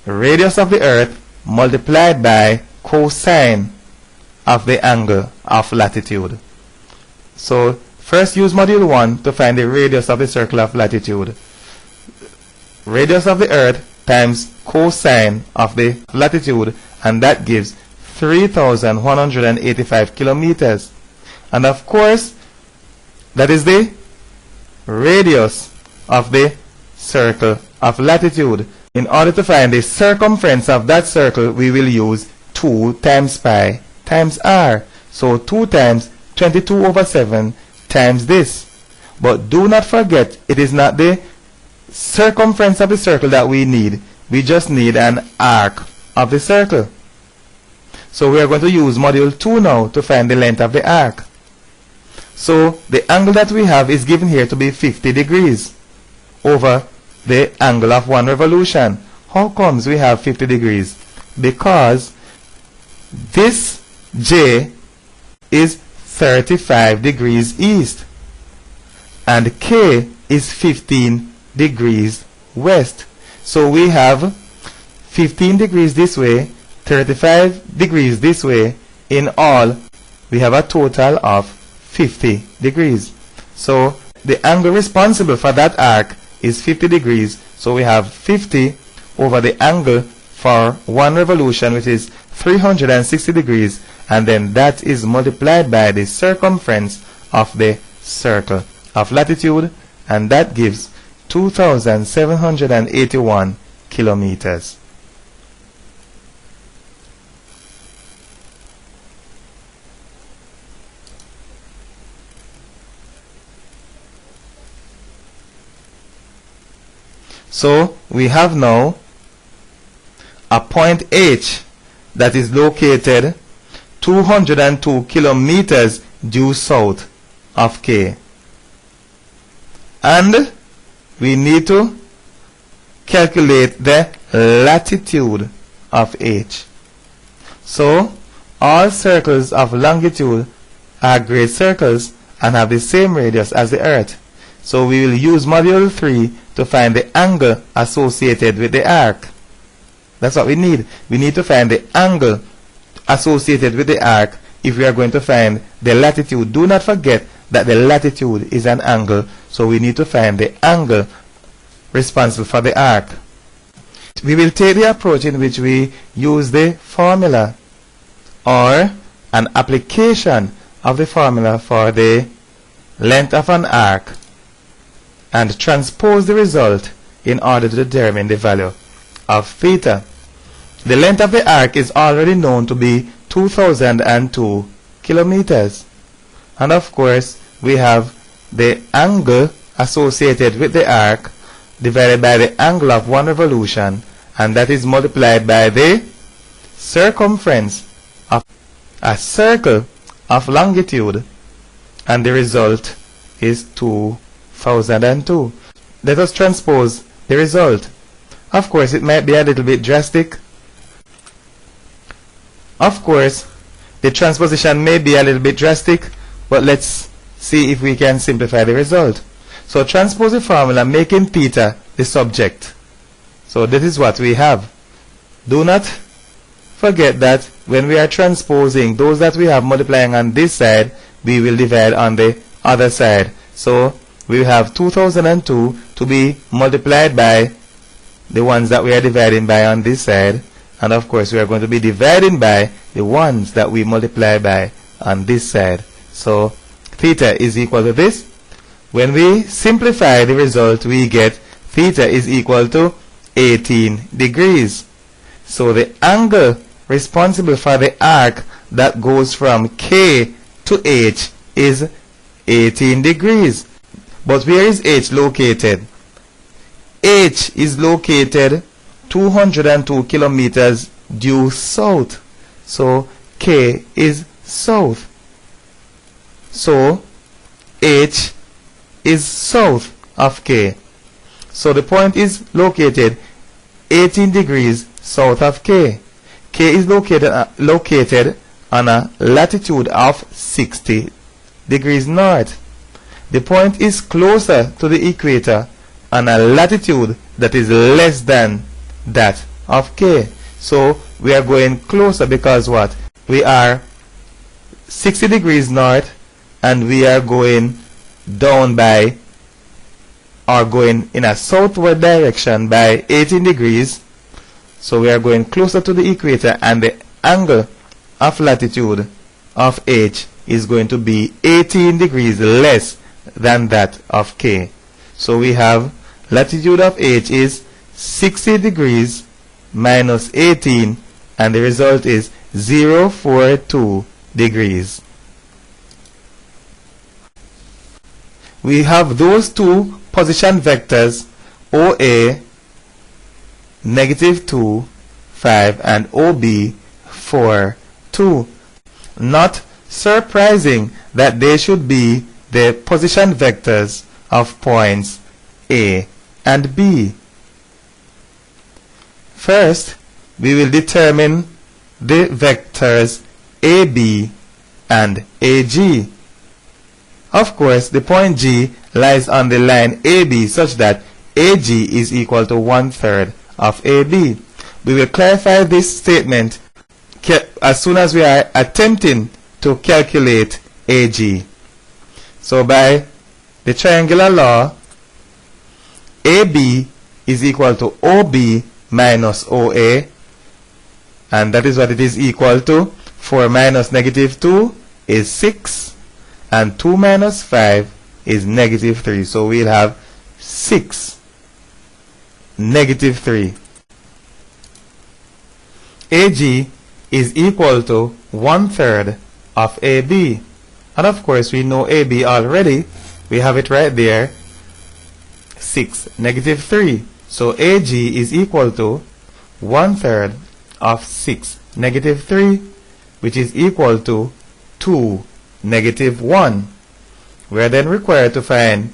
radius of the earth multiplied by cosine of the angle of latitude. So first use module 1 to find the radius of the circle of latitude. Radius of the earth times cosine of the latitude, and that gives 3,185 kilometers. And of course, that is the radius of the circle of latitude. In order to find the circumference of that circle, we will use 2 times pi times r. So 2 times 22 over 7 times this. But do not forget, it is not the circumference of the circle that we need. We just need an arc of the circle. So we are going to use module 2 now to find the length of the arc. So the angle that we have is given here to be 50 degrees over the angle of one revolution. How comes we have 50 degrees? Because this J is 35 degrees east and K is 15 degrees west. So we have 15 degrees this way, 35 degrees this way. In all, we have a total of 50 degrees. So the angle responsible for that arc is 50 degrees. So we have 50 over the angle for one revolution, which is 360 degrees, and then that is multiplied by the circumference of the circle of latitude, and that gives 2,781 kilometers. So we have now a point H that is located 202 kilometers due south of K. And we need to calculate the latitude of H. So all circles of longitude are great circles and have the same radius as the earth. So we will use module 3 to find the angle associated with the arc. That's what we need. We need to find the angle associated with the arc if we are going to find the latitude. Do not forget that the latitude is an angle, so we need to find the angle responsible for the arc. We will take the approach in which we use the formula or an application of the formula for the length of an arc and transpose the result in order to determine the value of theta. The length of the arc is already known to be 2,002 kilometers. And of course, we have the angle associated with the arc divided by the angle of one revolution, and that is multiplied by the circumference of a circle of longitude, and the result is 2002. Let us transpose the result. Of course, it might be a little bit drastic. Of course, the transposition may be a little bit drastic, but let's see if we can simplify the result. So transpose the formula making theta the subject. So this is what we have. Do not forget that when we are transposing, those that we have multiplying on this side, we will divide on the other side. So we have 2002 to be multiplied by the ones that we are dividing by on this side, and of course we are going to be dividing by the ones that we multiply by on this side. So theta is equal to this. When we simplify the result, we get theta is equal to 18 degrees. So the angle responsible for the arc that goes from K to H is 18 degrees. But where is H located? H is located 202 kilometers due south. So K is south. So H is south of K. So the point is located 18 degrees south of K. K is located on a latitude of 60 degrees north. The point is closer to the equator on a latitude that is less than that of K. So we are going closer because what? We are 60 degrees north and we are going down by, or going in a southward direction by 18 degrees. So we are going closer to the equator, and the angle of latitude of H is going to be 18 degrees less than that of K. So we have latitude of H is 60 degrees minus 18, and the result is 042 degrees. We have those two position vectors OA -2, 5 and OB 4, 2. Not surprising that they should be the position vectors of points A and B. First, we will determine the vectors AB and AG. Of course, the point G lies on the line AB such that AG is equal to 1/3 of AB. We will clarify this statement as soon as we are attempting to calculate AG. So by the triangular law, AB is equal to OB minus OA, and that is what it is equal to. 4 minus -2 is 6, and 2 minus 5 is -3. So we'll have 6, -3. AG is equal to 1/3 of AB. And of course we know AB already. We have it right there. 6, -3. So AG is equal to 1/3 of 6, -3, which is equal to 2, -1. We are then required to find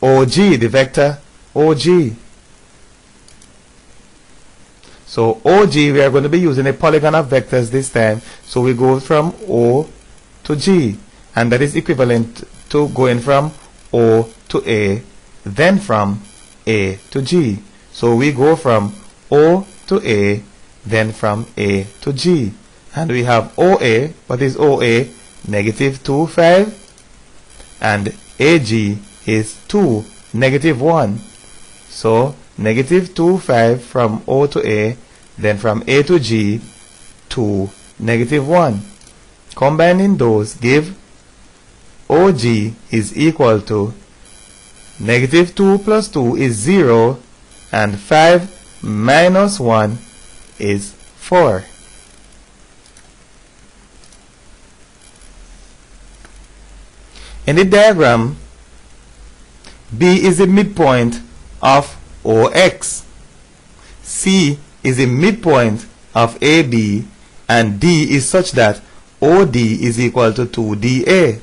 OG, the vector OG. So OG, we are going to be using a polygon of vectors this time. So we go from O to G, and that is equivalent to going from O to A, then from A to G. So we go from O to A, then from A to G. And we have OA. What is OA? -2, 5. And AG is 2, -1. So -2, 5 from O to A, then from A to G, 2, -1. Combining those give OG is equal to -2 plus 2 is 0, and 5 minus 1 is 4. In the diagram, B is the midpoint of OX, C is the midpoint of AB, and D is such that OD is equal to 2DA.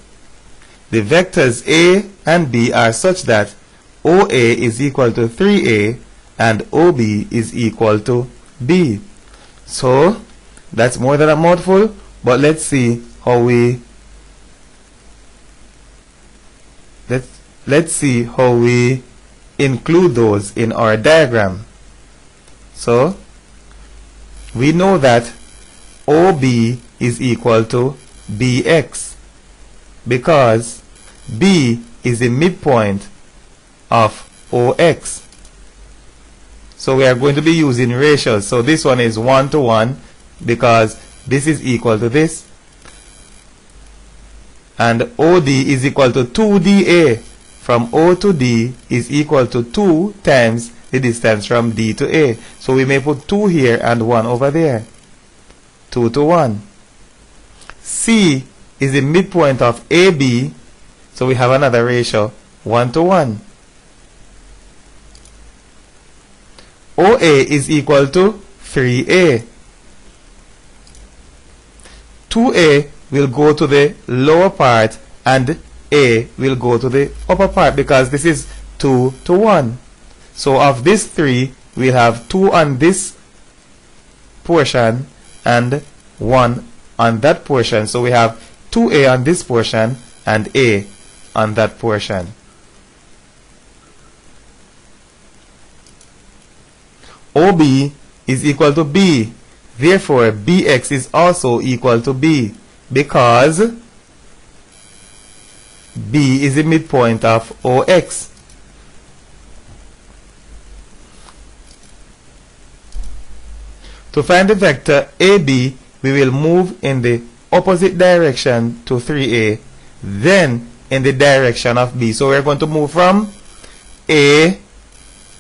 the vectors A and B are such that OA is equal to 3A and OB is equal to B. So that's more than a mouthful, but let's see how we include those in our diagram. So we know that OB is equal to BX because B is the midpoint of OX. So we are going to be using ratios. So this one is 1 to 1 because this is equal to this. And OD is equal to 2DA. From O to D is equal to 2 times the distance from D to A. So we may put 2 here and 1 over there. 2 to 1. C is the midpoint of AB. So we have another ratio, 1 to 1. OA is equal to 3A. 2A will go to the lower part and A will go to the upper part because this is 2 to 1. So of this 3, we have 2 on this portion and 1 on that portion. So we have 2A on this portion and A on that portion. OB is equal to B. Therefore, BX is also equal to B because B is the midpoint of OX. To find the vector AB, we will move in the opposite direction to 3A, then in the direction of B. So we are going to move from A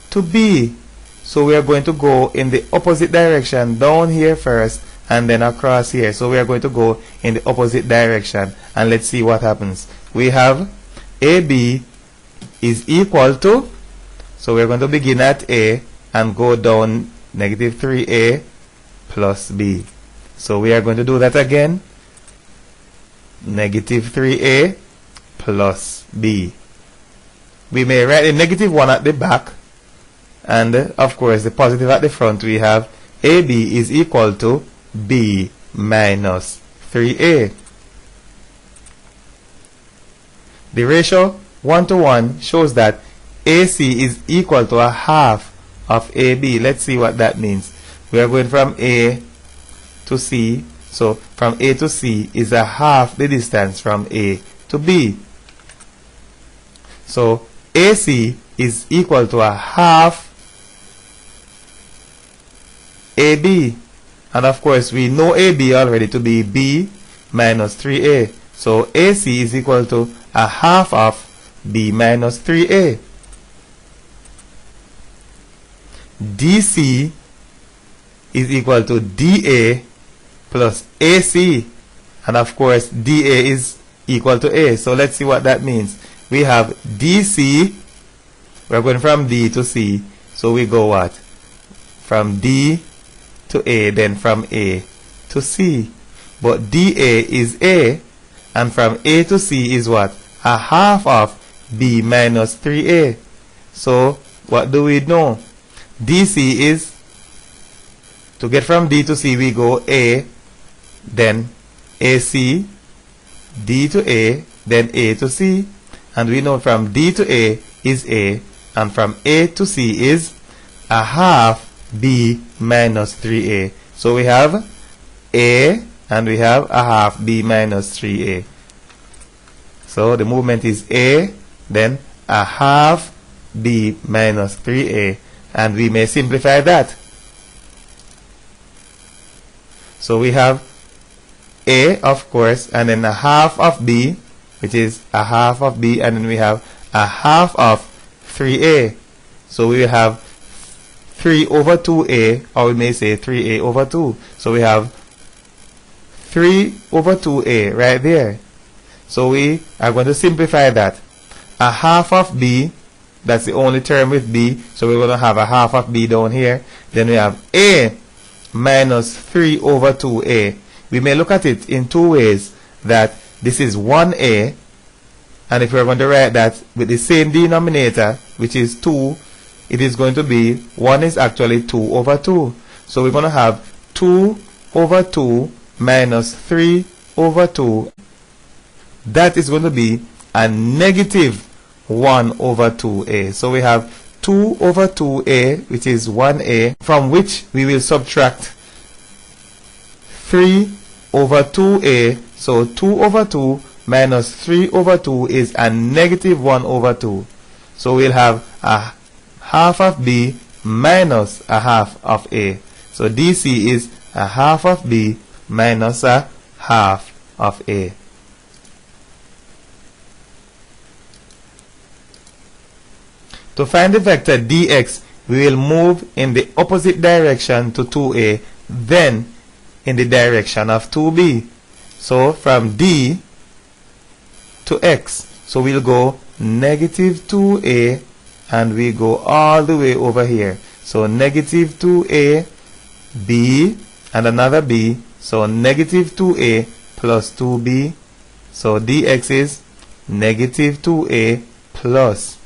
to B. So we are going to go in the opposite direction down here first and then across here. So we are going to go in the opposite direction and let's see what happens. We have AB is equal to, so we're going to begin at A and go down negative 3A plus B. So we are going to do that again. Negative 3A plus B. We may write a negative 1 at the back and of course the positive at the front. We have AB is equal to B minus 3A. The ratio 1 to 1 shows that AC is equal to a half of AB. Let's see what that means. We are going from A to C. So from A to C is a half the distance from A to B. So AC is equal to a half AB. And of course we know AB already to be B minus 3A. So AC is equal to a half of B minus 3A. DC is equal to DA plus AC. And of course DA is equal to A. So let's see what that means. We have DC. We're going from D to C. So we go what? From D to A, then from A to C. But DA is A, and from A to C is what? A half of B minus 3A. So what do we know? DC is, to get from D to C we go A, then AC, D to A, then A to C. And we know from D to A is A, and from A to C is a half B minus 3A. So we have A and we have a half B minus 3A. So the movement is A, then a half B minus 3A. And we may simplify that. So we have A, of course, and then a half of B, which is a half of B, and then we have a half of 3A. So we have 3 over 2A, or we may say 3A over 2. So we have 3 over 2A right there. So we are going to simplify that. A half of B, that's the only term with B, so we're going to have a half of B down here. Then we have A minus 3 over 2A. We may look at it in two ways, that this is 1A, And if we're going to write that with the same denominator, which is 2, it is going to be 1 is actually 2 over 2. So we're going to have 2 over 2 minus 3 over 2. That is going to be a negative 1 over 2a. So we have 2 over 2a, which is 1a, from which we will subtract 3 over 2a. So 2 over 2 minus 3 over 2 is a negative 1 over 2. So we'll have a half of b minus a half of a. So dc is a half of b minus a half of a. To find the vector dx, we will move in the opposite direction to 2a, then in the direction of 2b. So from d to x. So we'll go negative 2a and we go all the way over here. So negative 2a, b, and another b. So negative 2a plus 2b. So dx is negative 2a plus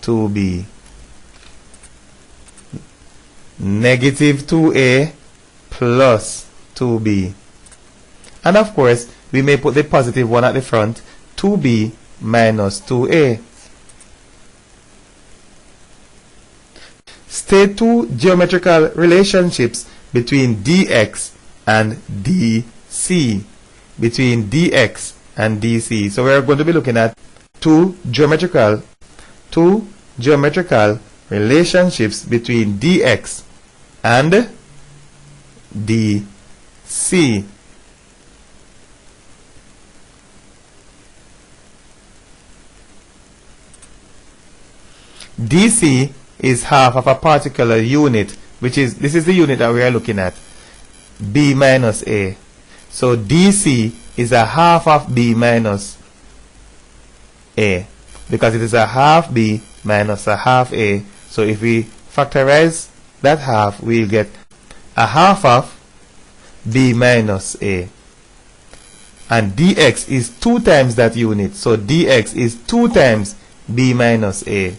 2b. Negative 2a plus 2b. And of course, we may put the positive one at the front, 2b minus 2a. State two geometrical relationships between dx and dc. Between dx and dc. So we are going to be looking at two geometrical relationships between dx and dc. dc is half of a particular unit, which is, this is the unit that we are looking at, b minus a. So dc is a half of b minus a, because it is a half b minus a half a. So if we factorize that half, we'll get a half of b minus a. And dx is 2 times that unit. So dx is 2 times b minus a.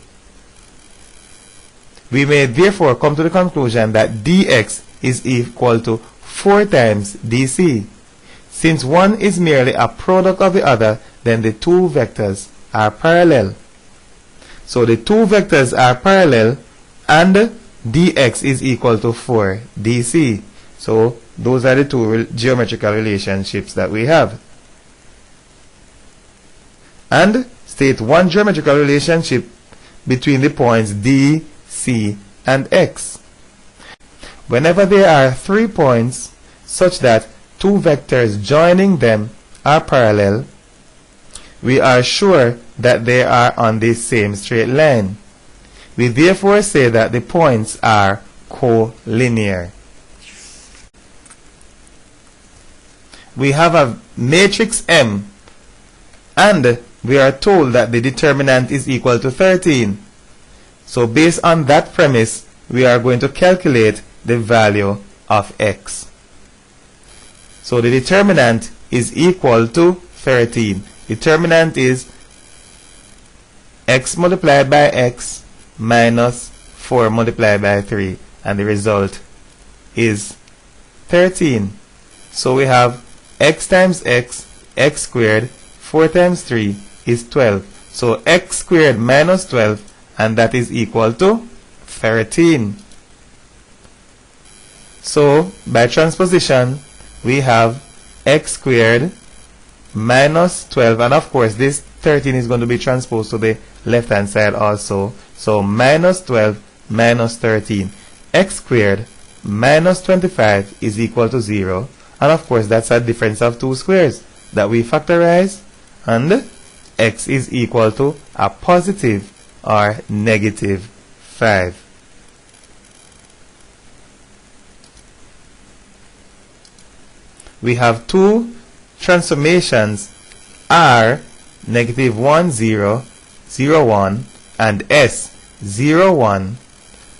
We may therefore come to the conclusion that dx is equal to 4 times dc. Since one is merely a product of the other, then the two vectors are parallel. So the two vectors are parallel and dx is equal to 4 dc. So those are the two geometrical relationships that we have. And state one geometrical relationship between the points d, c, and x. Whenever there are 3 points such that two vectors joining them are parallel, we are sure that they are on the same straight line. We therefore say that the points are collinear. We have a matrix M, and we are told that the determinant is equal to 13. So based on that premise, we are going to calculate the value of x. So the determinant is equal to 13. Determinant is x multiplied by x minus 4 multiplied by 3, and the result is 13. So we have x times x squared, 4 times 3 is 12. So x squared minus 12, and that is equal to 13. So by transposition, we have x squared minus 12, and of course this 13 is going to be transposed to the left hand side also. So minus 12 minus 13. X squared minus 25 is equal to 0. And of course that's a difference of 2 squares that we factorize, and x is equal to a positive or negative 5. We have two transformations, R negative 1 0 0 1 and S 0 1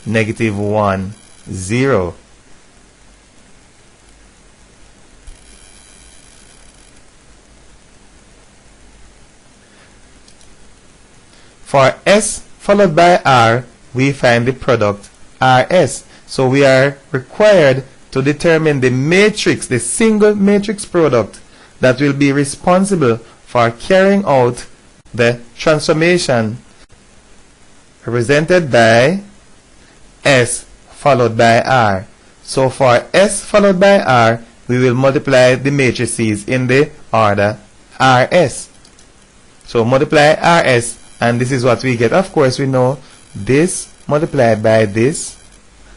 negative 1 0. For S followed by R, we find the product RS. So we are required to determine the matrix, the single matrix product that will be responsible for carrying out the transformation represented by S followed by R. So for S followed by R, we will multiply the matrices in the order RS. So multiply RS, and this is what we get. Of course, we know this multiplied by this.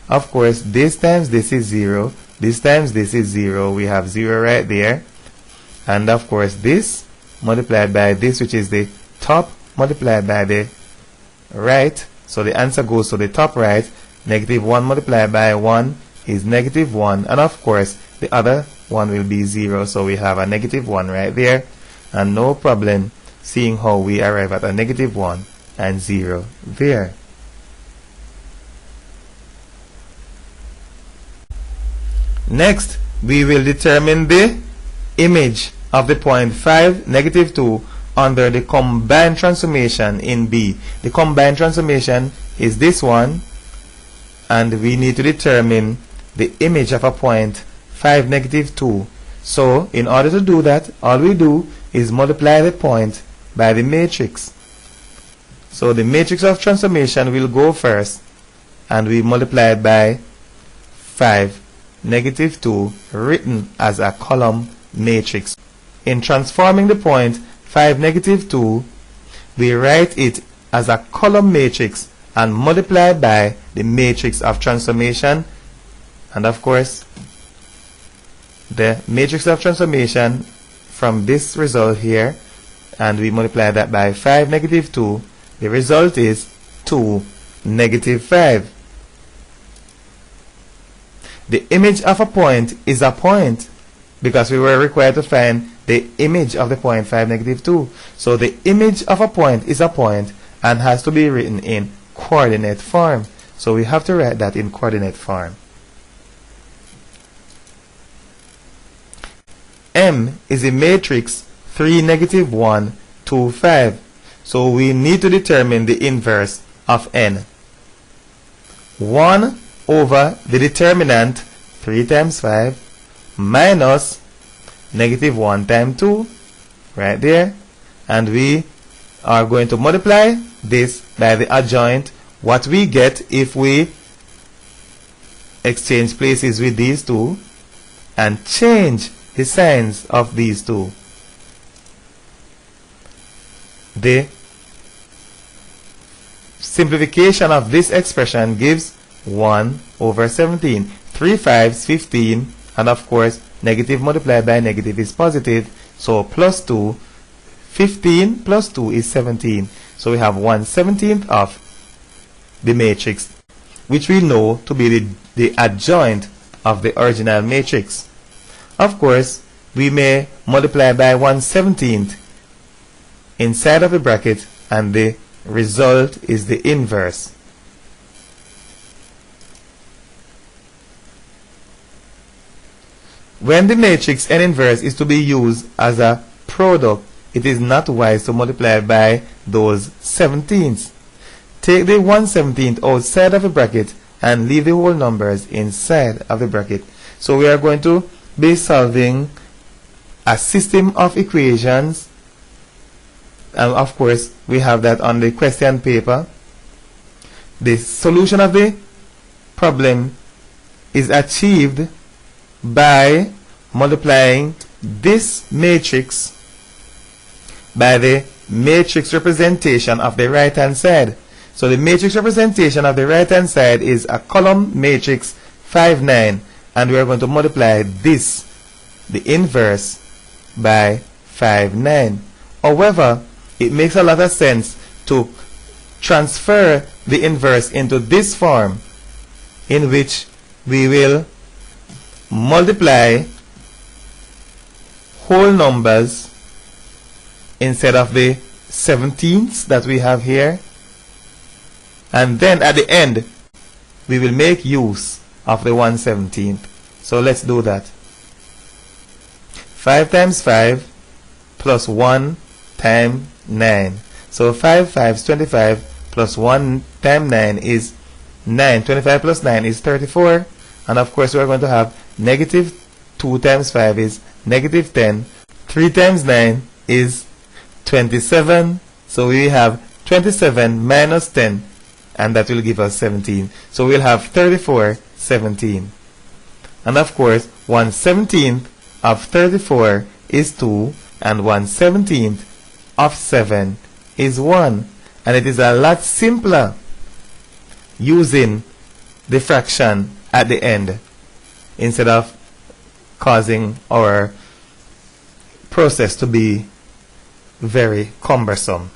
Of course, this times this is 0. This times this is 0. We have 0 right there. And of course, this multiplied by this, which is the top multiplied by the right. So the answer goes to the top right. Negative 1 multiplied by 1 is negative 1. And of course, the other one will be 0. So we have a negative 1 right there. And no problem seeing how we arrive at a negative 1 and 0 there. Next, we will determine the image of the point 5, negative 2 under the combined transformation in B. The combined transformation is this one, and we need to determine the image of a point 5, negative 2. So, in order to do that, all we do is multiply the point by the matrix. So, the matrix of transformation will go first, and we multiply it by 5, negative 2, written as a column matrix. In transforming the point 5, negative 2, we write it as a column matrix and multiply by the matrix of transformation. And of course, the matrix of transformation from this result here, and we multiply that by 5, negative 2, the result is 2, negative 5. The image of a point is a point, because we were required to find the image of the point 5, negative 2. So the image of a point is a point and has to be written in coordinate form. So we have to write that in coordinate form. M is a matrix 3, negative 1, 2, 5. So we need to determine the inverse of N. 1 over the determinant 3 times 5 minus negative 1 times 2 right there, and we are going to multiply this by the adjoint. What we get if we exchange places with these two and change the signs of these two. The simplification of this expression gives 1 over 17. 3 5s 15, and of course negative multiplied by negative is positive, so plus 2, 15 plus 2 is 17. So we have 1/17 of the matrix, which we know to be the adjoint of the original matrix. Of course, we may multiply by 1/17 inside of the bracket, and the result is the inverse. When the matrix N inverse is to be used as a product, it is not wise to multiply by those 17ths. Take the 1/17 outside of the bracket and leave the whole numbers inside of the bracket. So we are going to be solving a system of equations, and of course we have that on the question paper. The solution of the problem is achieved by multiplying this matrix by the matrix representation of the right hand side. So the matrix representation of the right hand side is a column matrix 5, 9, and we are going to multiply this, the inverse, by 5, 9. However, it makes a lot of sense to transfer the inverse into this form, in which we will multiply whole numbers instead of the 17ths that we have here, and then at the end we will make use of the 1/17. So let's do that. 5 times 5 plus 1 times 9. So 5 5s 25 plus 1 times 9 is 9. 25 plus 9 is 34. And of course we are going to have negative 2 times 5 is negative 10. 3 times 9 is 27. So we have 27 minus 10, and that will give us 17. So we'll have 34 17. And of course 1/17 of 34 is 2, and 1/17 of 7 is 1. And it is a lot simpler using the fraction at the end instead of causing our process to be very cumbersome.